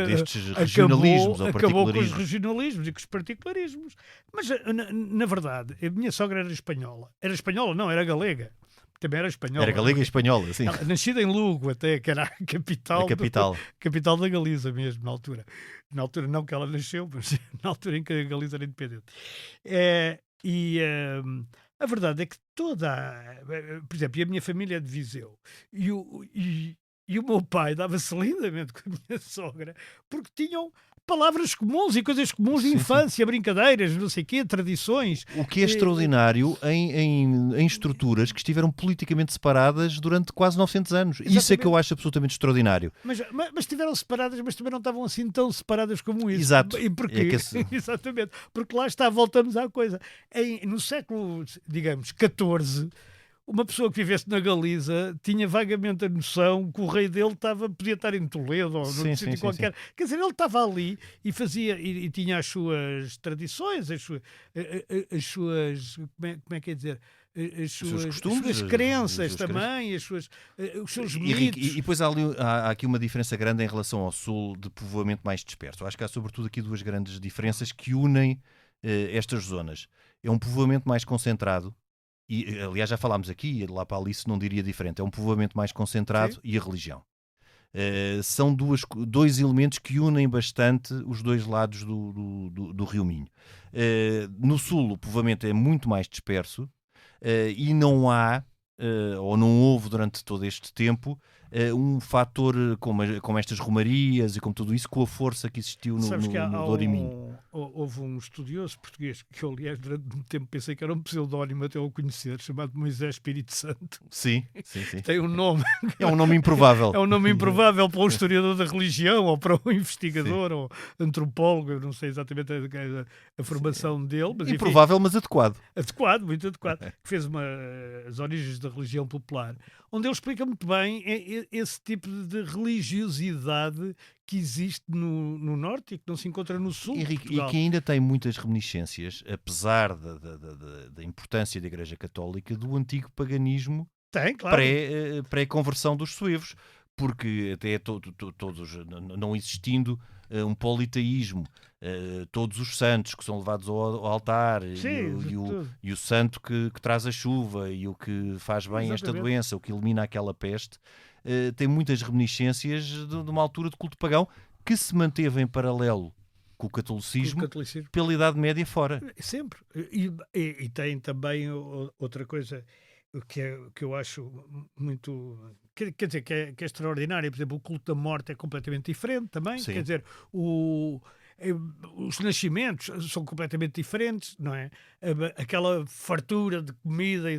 destes regionalismos ou
acabou com os
particularismos.
regionalismos e com os particularismos. Mas, na verdade, a minha sogra era espanhola. Era espanhola? Não, era galega. Também era espanhola.
Era galega e espanhola, sim.
Ela, nascida em Lugo, até, que era a capital,
A capital.
capital da Galiza mesmo, na altura. Na altura não que ela nasceu, mas na altura em que a Galiza era independente. A verdade é que por exemplo, e a minha família é de Viseu, e o meu pai dava-se lindamente com a minha sogra, porque tinham palavras comuns e coisas comuns de
Sim,
infância, brincadeiras, não sei o quê, tradições.
O que é extraordinário em estruturas que estiveram politicamente separadas durante quase 900 anos. Isso é que eu acho absolutamente extraordinário.
Mas estiveram separadas, mas também não estavam assim tão separadas como isso.
Exato.
E porquê? Exatamente. Porque lá está, voltamos à coisa. No século, digamos, XIV, uma pessoa que vivesse na Galiza tinha vagamente a noção que o rei dele podia estar em Toledo ou num sítio qualquer. Sim. Quer dizer, ele estava ali e fazia e tinha as suas tradições, as suas como é que é dizer? As suas crenças também, os seus mitos.
E depois há aqui uma diferença grande em relação ao sul de povoamento mais disperso. Acho que há sobretudo aqui duas grandes diferenças que unem estas zonas. É um povoamento mais concentrado, e aliás já falámos aqui, lá para ali isso não diria diferente, é um povoamento mais concentrado. Sim. E a religião. São dois elementos que unem bastante os dois lados do Rio Minho. No sul o povoamento é muito mais disperso, e não há, ou não houve durante todo este tempo, um fator como estas romarias e como tudo isso, com a força que existiu no Douro e Minho.
Houve um estudioso português que eu, aliás, durante muito tempo pensei que era um pseudónimo até o conhecer, chamado Moisés Espírito Santo.
Sim.
Tem um nome.
É um nome improvável.
É um nome improvável para um historiador da religião ou para um investigador. Sim. Ou antropólogo, eu não sei exatamente a formação dele. Mas,
improvável,
enfim,
mas adequado.
Adequado, muito adequado. Que fez as origens da religião popular, onde ele explica muito bem esse tipo de religiosidade que existe no norte e que não se encontra no sul.
Henrique, e que ainda tem muitas reminiscências, apesar da importância da Igreja Católica, do antigo paganismo.
Tem, claro.
Pré-conversão dos suevos. porque até todos, não existindo um politeísmo, todos os santos que são levados ao altar, e o santo que traz a chuva e o que faz bem esta doença, o que elimina aquela peste, tem muitas reminiscências de uma altura de culto pagão que se manteve em paralelo com o catolicismo, pela Idade Média fora.
Sempre. E tem também outra coisa que eu acho muito... Quer dizer, que é extraordinária. Por exemplo, o culto da morte é completamente diferente também.
Sim.
Quer dizer, os nascimentos são completamente diferentes, não é? Aquela fartura de comida e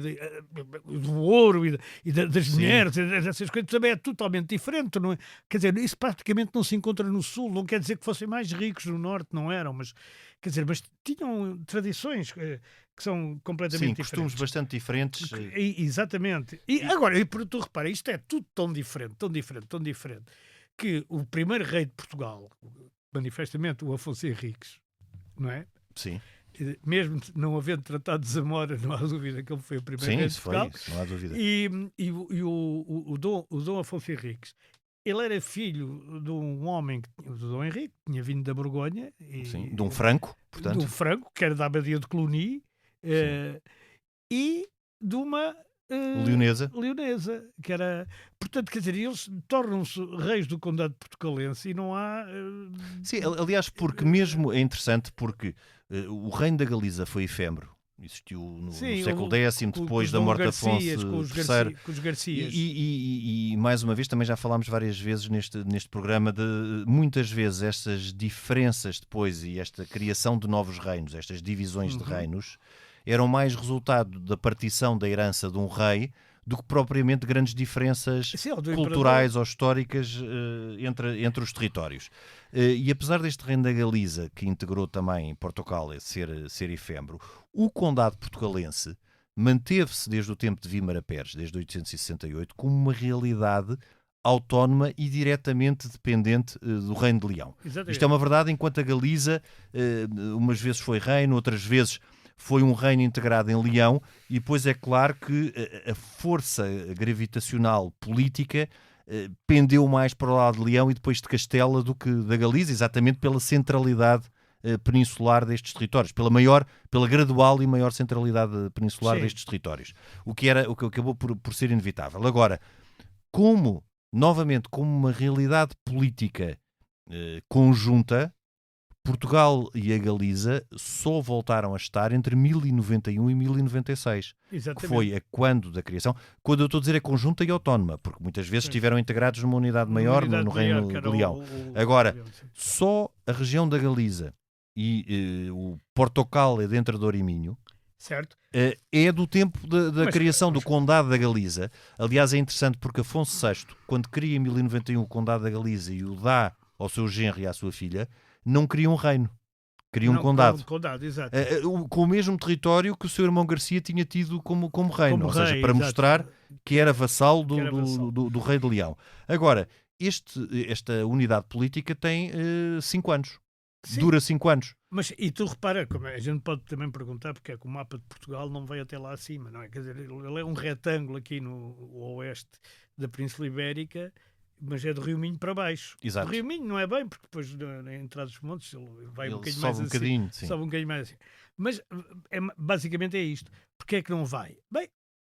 do ouro e das mulheres, essas coisas também é totalmente diferente, não é? Quer dizer, isso praticamente não se encontra no Sul. Não quer dizer que fossem mais ricos no Norte, não eram, mas quer dizer, mas tinham tradições que são completamente diferentes.
Costumes bastante diferentes.
Exatamente. E agora, tu repara, isto é tudo tão diferente, que o primeiro rei de Portugal, manifestamente o Afonso Henriques, não é?
Sim.
Mesmo não havendo tratado de Zamora, não há dúvida que ele foi o primeiro rei de Portugal.
Sim, não há dúvida.
E o Dom Afonso Henriques, ele era filho de um homem, do Dom Henrique, que tinha vindo da Borgonha.
Sim, de um franco, portanto.
De um franco, que era da abadia de Cluny, e de uma...
leonesa,
que era... Portanto, quer dizer, eles tornam-se reis do Condado Portucalense e não há...
Sim, aliás, porque mesmo é interessante, porque o reino da Galiza foi efêmero. Existiu no século X, depois da morte de Afonso III.
Com os Garcias.
E mais uma vez, também já falámos várias vezes neste programa, de muitas vezes estas diferenças depois e esta criação de novos reinos, estas divisões de reinos, eram mais resultado da partição da herança de um rei do que propriamente grandes diferenças culturais ou históricas entre os territórios. E apesar deste reino da Galiza, que integrou também Portugal, ser efêmero, o condado portucalense manteve-se desde o tempo de Vímara Peres, desde 868, como uma realidade autónoma e diretamente dependente do Reino de Leão.
Exatamente.
Isto é uma verdade, enquanto a Galiza umas vezes foi reino, outras vezes foi um reino integrado em Leão, e depois é claro que a força gravitacional política pendeu mais para o lado de Leão e depois de Castela do que da Galiza, exatamente pela centralidade peninsular destes territórios, pela gradual e maior centralidade peninsular destes territórios, o que acabou por ser inevitável. Agora, novamente, como uma realidade política conjunta, Portugal e a Galiza só voltaram a estar entre 1091 e 1096.
Exatamente.
Que foi quando da criação. Quando eu estou a dizer é conjunta e autónoma, porque muitas vezes estiveram integrados numa unidade maior, no Reino de Leão. Agora, só a região da Galiza e o Portocal é dentro de Douro e Minho,
certo,
é do tempo da criação do Condado da Galiza. Aliás, é interessante porque Afonso VI, quando cria em 1091 o Condado da Galiza e o dá ao seu genro e à sua filha, não cria um reino, cria um condado.
Exato.
Com o mesmo território que o seu irmão Garcia tinha tido como reino, ou seja, para mostrar que era vassalo do rei de Leão. Agora, esta unidade política tem 5 anos. Sim. Dura 5 anos.
Mas, e tu repara, como a gente pode também perguntar porque é que o mapa de Portugal não veio até lá acima, não é? Quer dizer, ele é um retângulo aqui no oeste da Península Ibérica, mas é do Rio Minho para baixo.
Exato.
Do Rio Minho não é bem, porque depois na entrada dos montes ele vai um bocadinho mais
assim.
Sobe um bocadinho mais assim. Mas basicamente é isto. Porquê é que não vai?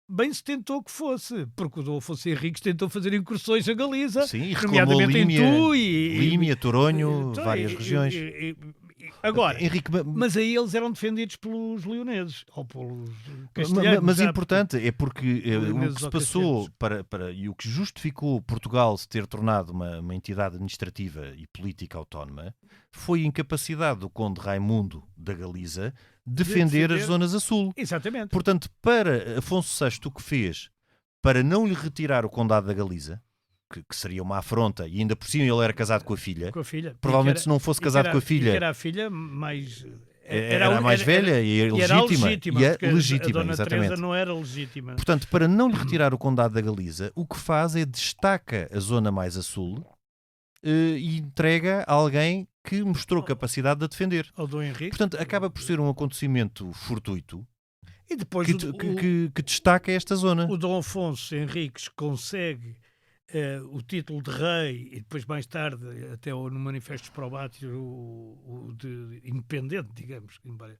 Bem se tentou que fosse, porque o Dom Afonso Henriques tentou fazer incursões a Galiza,
sim,
nomeadamente em Tu
Límia, Toronho, várias regiões.
Agora, mas aí eles eram defendidos pelos leoneses ou pelos castelhanos.
Mas importante é porque o que se passou e o que justificou Portugal se ter tornado uma entidade administrativa e política autónoma foi a incapacidade do conde Raimundo da Galiza defender as zonas a sul.
Exatamente.
Portanto, para Afonso VI, o que fez para não lhe retirar o condado da Galiza, que seria uma afronta, e ainda por cima ele era casado com a filha. Provavelmente se não fosse casado com a filha...
Era a filha mais...
Era a mais velha e legítima.
A Dona
exatamente.
Teresa não era legítima.
Portanto, para não lhe retirar o condado da Galiza, o que faz é destaca a zona mais a sul e entrega a alguém que mostrou capacidade de a defender.
Ao Dom Henrique.
Portanto, acaba por ser um acontecimento fortuito
e depois
que destaca esta zona.
O Dom Afonso Henriques consegue o título de rei e depois mais tarde, até no Manifesto para o Bátio, o de independente, digamos, embora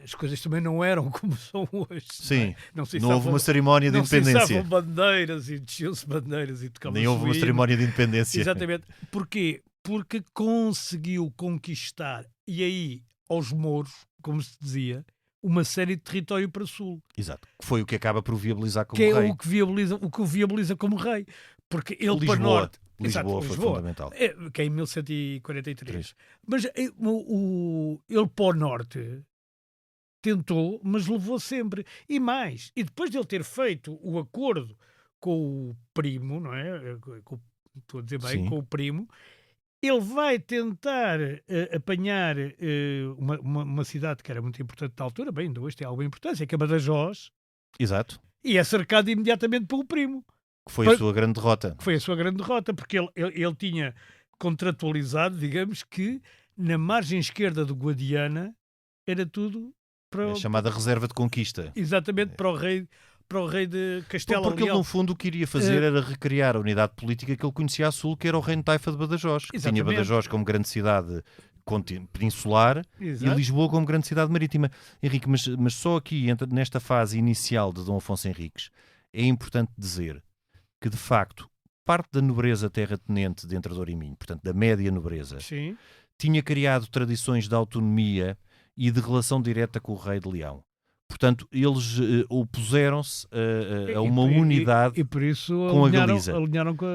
as coisas também não eram como são hoje.
Sim,
não
houve uma cerimónia de
não
independência.
se içavam bandeiras e desciam-se bandeiras e tocavam-se.
Nem houve uma cerimónia de independência.
Exatamente. Porquê? Porque conseguiu conquistar, e aí aos mouros, como se dizia, uma série de território para sul.
Exato. Que foi o que acaba por viabilizar como
que
rei.
É o que o viabiliza como rei. Porque ele
Lisboa.
para norte...
Lisboa foi fundamental.
Que é em 1143. Mas ele para o norte tentou, mas levou sempre. E mais. E depois de ele ter feito o acordo com o primo, não é? Estou a dizer bem,
Sim.
com o primo, ele vai tentar apanhar uma cidade que era muito importante na altura, bem, ainda hoje tem alguma importância, que é Badajoz.
Exato.
E é cercado imediatamente pelo primo.
Que foi a sua grande derrota.
Que foi a sua grande derrota, porque ele tinha contratualizado, digamos, que na margem esquerda do Guadiana era tudo para
A chamada reserva de conquista.
Exatamente, para o rei de Castela
Porque ele,
Leão.
no fundo, o que iria fazer era recriar a unidade política que ele conhecia a sul, que era o Reino de Taifa de Badajoz. Que tinha Badajoz como grande cidade peninsular.
Exato.
E Lisboa como grande cidade marítima. Henrique, mas só aqui, nesta fase inicial de Dom Afonso Henriques, é importante dizer que, de facto, parte da nobreza terratenente de Entre Douro e Minho, portanto, da média nobreza,
Sim.
tinha criado tradições de autonomia e de relação direta com o rei de Leão. Portanto, eles opuseram-se a uma unidade
e por isso
com a Galiza.
Alinharam com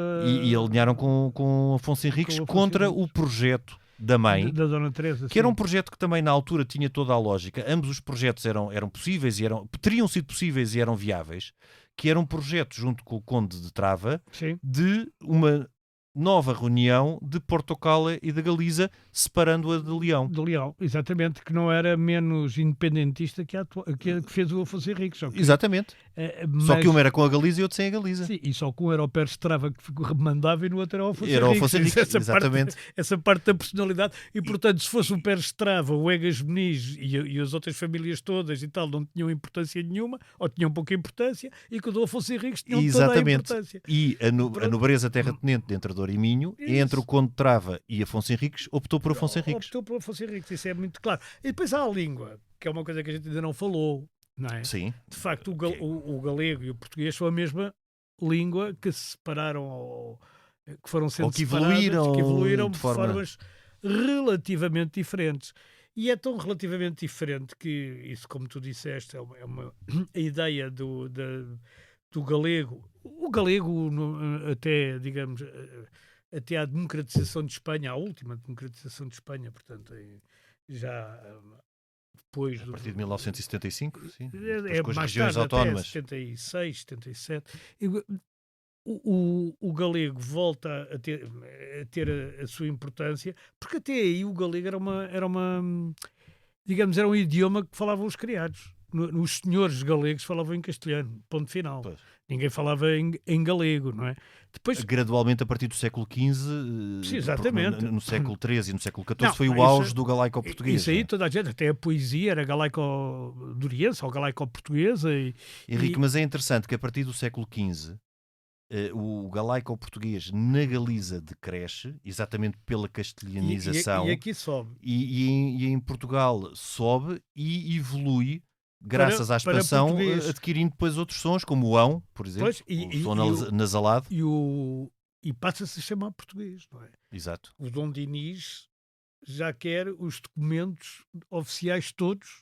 E alinharam com Afonso Henriques contra o projeto da mãe,
da Dona Teresa,
que era um projeto que também na altura tinha toda a lógica. Ambos os projetos eram possíveis e teriam sido possíveis e eram viáveis, que era um projeto junto com o Conde de Trava,
sim,
de uma nova reunião de Portugal e da Galiza, separando-a de Leão.
De Leão, exatamente, que não era menos independentista que que fez o Afonso Henriques.
Exatamente. Só que um era com a Galiza e outro sem a Galiza.
Sim, e só que um era o Pérez Estrava que mandava e no outro era o Afonso Henriques.
Era o Afonso Henriques, exatamente.
Essa parte da personalidade. E, portanto, se fosse o Pérez Estrava, o Egas Meniz e as outras famílias todas e tal, não tinham importância nenhuma, ou tinham pouca importância, e que o do Afonso Henriques tinham toda a importância.
E a nobreza terratenente de Entre Douro e Minho, entre o Conde de Trava e Afonso Henriques, optou por Afonso Henriques.
Optou por Afonso Henriques, isso é muito claro. E depois há a língua, que é uma coisa que a gente ainda não falou, não é?
Sim.
De facto, o galego e o português são a mesma língua que se separaram, ou que foram sendo
que evoluíram
de formas relativamente diferentes. E é tão relativamente diferente que, isso como tu disseste, a ideia do galego. O galego, até, digamos, até à democratização de Espanha, a última democratização de Espanha, portanto, já depois...
A partir de 1975, sim.
Com as
regiões
tarde,
autónomas.
Até 76, 77. O galego volta a ter a sua importância, porque até aí o galego era um idioma que falavam os criados. Os senhores galegos falavam em castelhano, ponto final.
Pois.
Ninguém falava em galego, não é? Depois,
gradualmente, a partir do século XV,
sim, exatamente.
No século XIII e no século XIV, foi o auge do galaico-português.
Isso aí, toda a gente, até a poesia era galaico-doriense ou galaico-portuguesa.
Henrique, mas é interessante que a partir do século XV, o galaico-português na Galiza decresce, exatamente pela castelhanização.
E aqui sobe.
E em Portugal sobe e evolui, graças à expansão, adquirindo depois outros sons, como o ão, por exemplo, o som nasalado.
E passa-se a chamar português, não é?
Exato.
O Dom Dinis já quer os documentos oficiais todos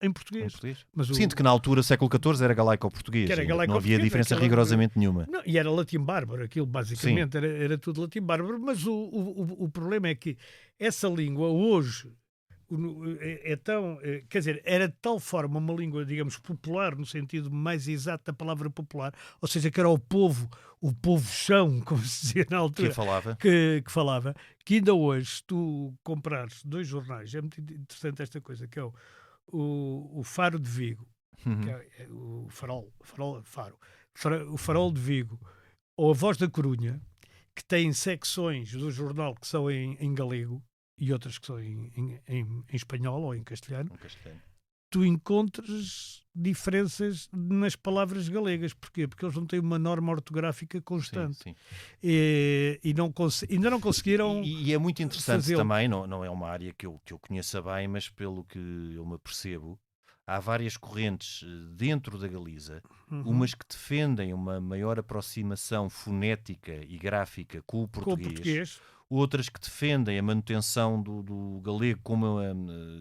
em português.
Mas sinto que na altura, século XIV, era galaico-português. Não havia diferença rigorosamente nenhuma.
Não, e era latim bárbaro, aquilo basicamente era tudo latim bárbaro, mas o problema é que essa língua hoje quer dizer, era de tal forma uma língua, digamos, popular, no sentido mais exato da palavra popular, ou seja, que era o povo chão, como se dizia na altura, que falava, que ainda hoje, se tu comprares 2 jornais, é muito interessante esta coisa, que é o Faro de Vigo, que é o o Farol de Vigo, ou a Voz da Corunha, que tem secções do jornal que são em galego, e outras que são em espanhol ou em castelhano. tu encontres diferenças nas palavras galegas. Porquê? Porque eles não têm uma norma ortográfica constante.
Sim.
E não ainda não conseguiram.
E é muito interessante
fazê-lo.
também, não é uma área que eu conheça bem, mas pelo que eu me apercebo, há várias correntes dentro da Galiza, umas que defendem uma maior aproximação fonética e gráfica com o
Com o
português,
português.
outras que defendem a manutenção do galego como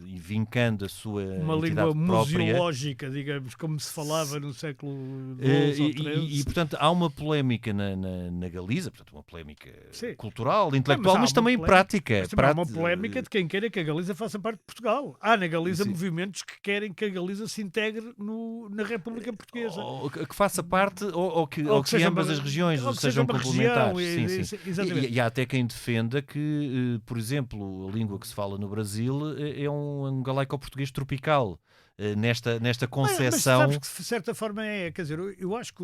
e vincando a sua
Uma
entidade
língua
própria.
museológica, digamos, como se falava no século
Eh,
XII ou
e,
XIII.
portanto, há uma polémica na Galiza, portanto, uma polémica
Sim.
cultural,
Mas
intelectual,
há
mas
uma
também
polémica.
prática.
Mas também há uma polémica de quem queira que a Galiza faça parte de Portugal. Há na Galiza
Sim.
movimentos que querem que a Galiza se integre na República Portuguesa.
Ou que faça parte, ou que
seja
ambas
uma-
as regiões
ou que
sejam
seja uma
complementares.
região,
Sim.
exatamente.
E há até quem defenda que, por exemplo, a língua que se fala no Brasil é um galaico-português tropical. Nesta concepção.
Mas sabes que de certa forma quer dizer, eu acho que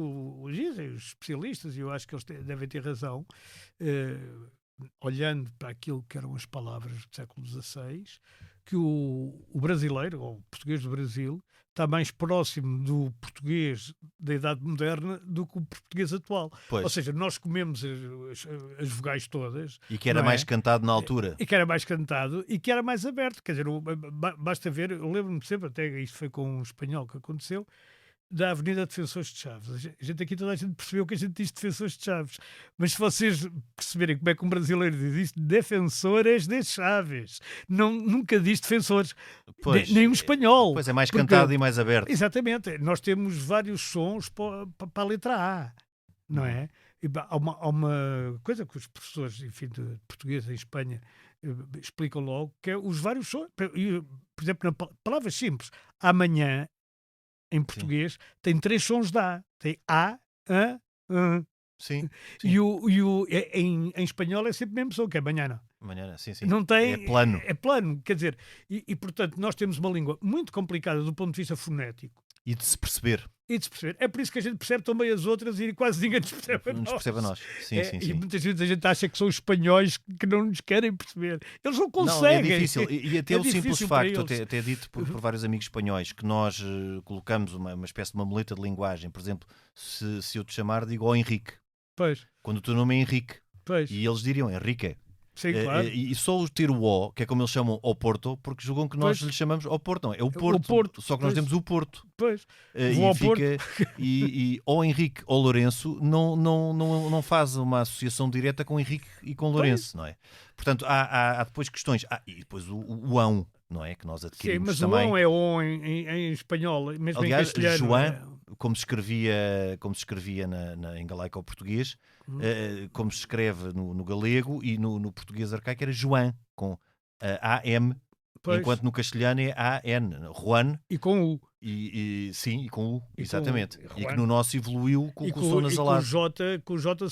dizem os especialistas, e eu acho que eles devem ter razão, olhando para aquilo que eram as palavras do século XVI, que o brasileiro, ou o português do Brasil, está mais próximo do português da Idade Moderna do que o português atual.
Pois.
Ou seja, nós comemos as vogais todas.
E que era
não
mais
é?
cantado na altura.
E que era mais cantado e que era mais aberto. Quer dizer, basta ver, eu lembro-me sempre, até isto foi com um espanhol que aconteceu, da Avenida Defensores de Chaves. A gente aqui, toda a gente percebeu que a gente diz Defensores de Chaves. Mas se vocês perceberem como é que um brasileiro diz isto, Defensores de Chaves. Nunca diz defensores.
Pois,
Nem um espanhol.
Pois é mais
Porque-
cantado e mais aberto.
Exatamente. Nós temos vários sons para a letra A, não é? E há uma coisa que os professores, enfim, de português em Espanha explicam logo, que é os vários sons. Por exemplo, na palavras simples, amanhã, em português, tem 3 sons de A. Tem A,
Sim.
em espanhol é sempre o mesmo som, que é manhã.
Amanhã, sim.
Não tem,
É plano.
É plano, quer dizer, portanto nós temos uma língua muito complicada do ponto de vista fonético
E de se perceber.
e de se perceber. É por isso que a gente percebe também as outras e quase ninguém nos percebe a
Nos
nós.
percebe a nós. Sim.
E muitas vezes a gente acha que são os espanhóis que não nos querem perceber. Eles não
Não, é
conseguem.
difícil. E até
É
o simples
difícil para
facto,
eles.
até dito por vários amigos espanhóis, que nós colocamos uma espécie de uma muleta de linguagem. Por exemplo, se eu te chamar, digo ó Henrique.
Pois,
Quando o teu nome é Henrique.
pois.
E eles diriam Henrique.
Sim, claro.
E só o ter o O, que é como eles chamam ao Porto, porque julgam que nós
Pois.
lhe chamamos ao Porto. Não, é o Porto.
Porto,
Só que nós
pois.
temos o Porto.
Pois.
E
Vou ao
e ou Henrique ou Lourenço não faz uma associação direta com Henrique e com Lourenço, não é? Portanto, há depois questões. E depois o ão, não é? Que nós
Sim,
adquirimos
mas
também.
o on é on em espanhol, mesmo
Aliás,
em castelhano.
João, como se escrevia em galaico ou português, como se escreve no galego e no português arcaico era João, com AM,
Pois.
enquanto no castelhano é AN, Juan,
E com U.
sim, e com U,
E com
exatamente.
U,
E que
Juan.
no nosso evoluiu com o som
E
nasalado.
com o J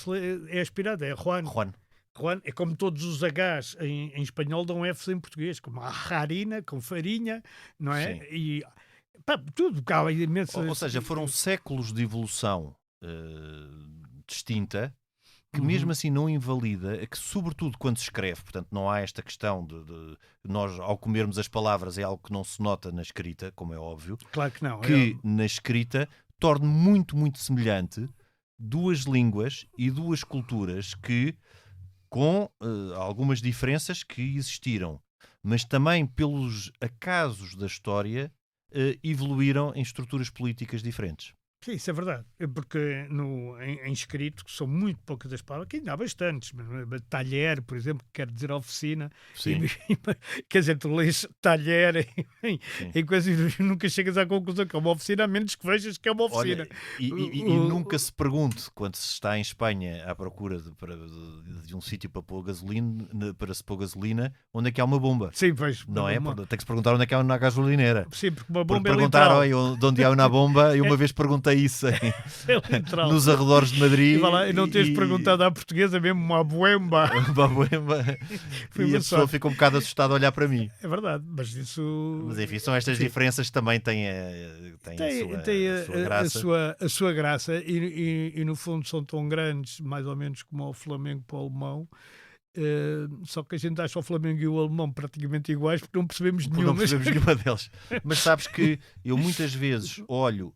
é aspirado, é Juan.
Juan.
Juan é como todos os Hs em espanhol dão Fs em português, como a harina, com farinha, não é?
Sim.
E tudo, cá há imensas...
Ou seja, foram séculos de evolução distinta, que mesmo assim não invalida, que sobretudo quando se escreve, portanto não há esta questão de nós ao comermos as palavras é algo que não se nota na escrita, como é óbvio,
Claro que não.
que na escrita torne muito, muito semelhante duas línguas e duas culturas que, com algumas diferenças que existiram, mas também pelos acasos da história, evoluíram em estruturas políticas diferentes.
Sim, isso é verdade. Porque em escrito, que são muito poucas as palavras, que ainda há bastantes. Mas, talher, por exemplo, que quer dizer oficina.
Sim.
Quer dizer, tu lês talher em coisas e nunca chegas à conclusão que é uma oficina, a menos que vejas que é uma oficina.
Olha, e nunca se pergunte, quando se está em Espanha à procura de um sítio para pôr gasolina, para se pôr gasolina, onde é que há uma bomba?
Sim, pois.
Não é? Tem que se perguntar onde é que há uma gasolineira.
Sim, porque uma
Porque
bomba é
perguntar
literal.
de onde há uma bomba, eu uma vez perguntei isso
É literal.
nos arredores de Madrid.
E vai lá, e não tens perguntado à portuguesa mesmo uma boemba.
Uma bomba.
Foi
E
uma
a pessoa
sorte.
fica um bocado assustada a olhar para mim.
É verdade, mas isso...
Mas enfim, são estas
Sim.
diferenças que também têm a sua graça.
a sua graça e no fundo são tão grandes, mais ou menos como o Flamengo para o alemão, Só que a gente acha o Flamengo e o alemão praticamente iguais porque não percebemos
Porque
nenhuma.
não percebemos nenhuma deles. Mas sabes que eu muitas vezes olho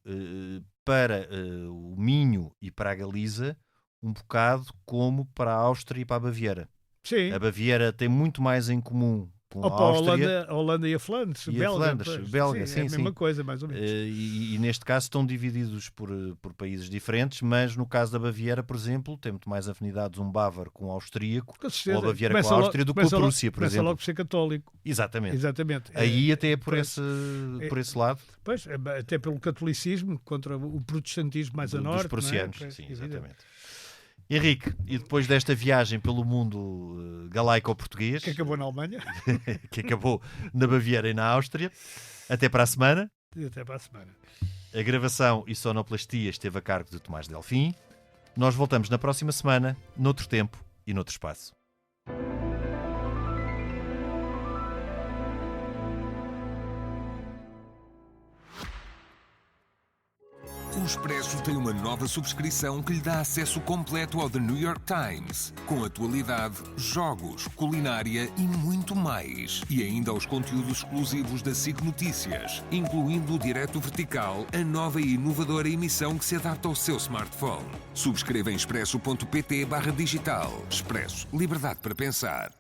para o Minho e para a Galiza um bocado como para a Áustria e para a Baviera.
Sim.
A Baviera tem muito mais em comum com a
Opa,
Áustria.
a Holanda e a Flandres.
E a Flandres,
pois.
Bélgica,
É
sim,
a mesma
sim.
coisa, mais ou menos.
E neste caso estão divididos por países diferentes, mas no caso da Baviera, por exemplo, tem muito mais afinidades um bávaro com o austríaco,
Com certeza.
ou a Baviera
Começa
com a
logo-
Áustria, do que
começa
com a
logo-
Prússia, por
começa
exemplo.
logo por ser católico.
Exatamente.
Exatamente.
Aí até é por
pois.
esse lado
Pois, até pelo catolicismo contra o protestantismo mais a norte.
dos prussianos.
Não é? Pois,
Sim,
evidente.
exatamente. Henrique, e depois desta viagem pelo mundo galaico-português,
Que acabou na Alemanha.
que acabou na Baviera e na Áustria, até para a semana.
E até para a semana.
A gravação e sonoplastia esteve a cargo de Tomás Delfim. Nós voltamos na próxima semana, noutro tempo e noutro espaço.
O Expresso tem uma nova subscrição que lhe dá acesso completo ao The New York Times, com atualidade, jogos, culinária e muito mais. E ainda aos conteúdos exclusivos da SIC Notícias, incluindo o Direto Vertical, a nova e inovadora emissão que se adapta ao seu smartphone. Subscreva em expresso.pt/digital. Expresso. Liberdade para pensar.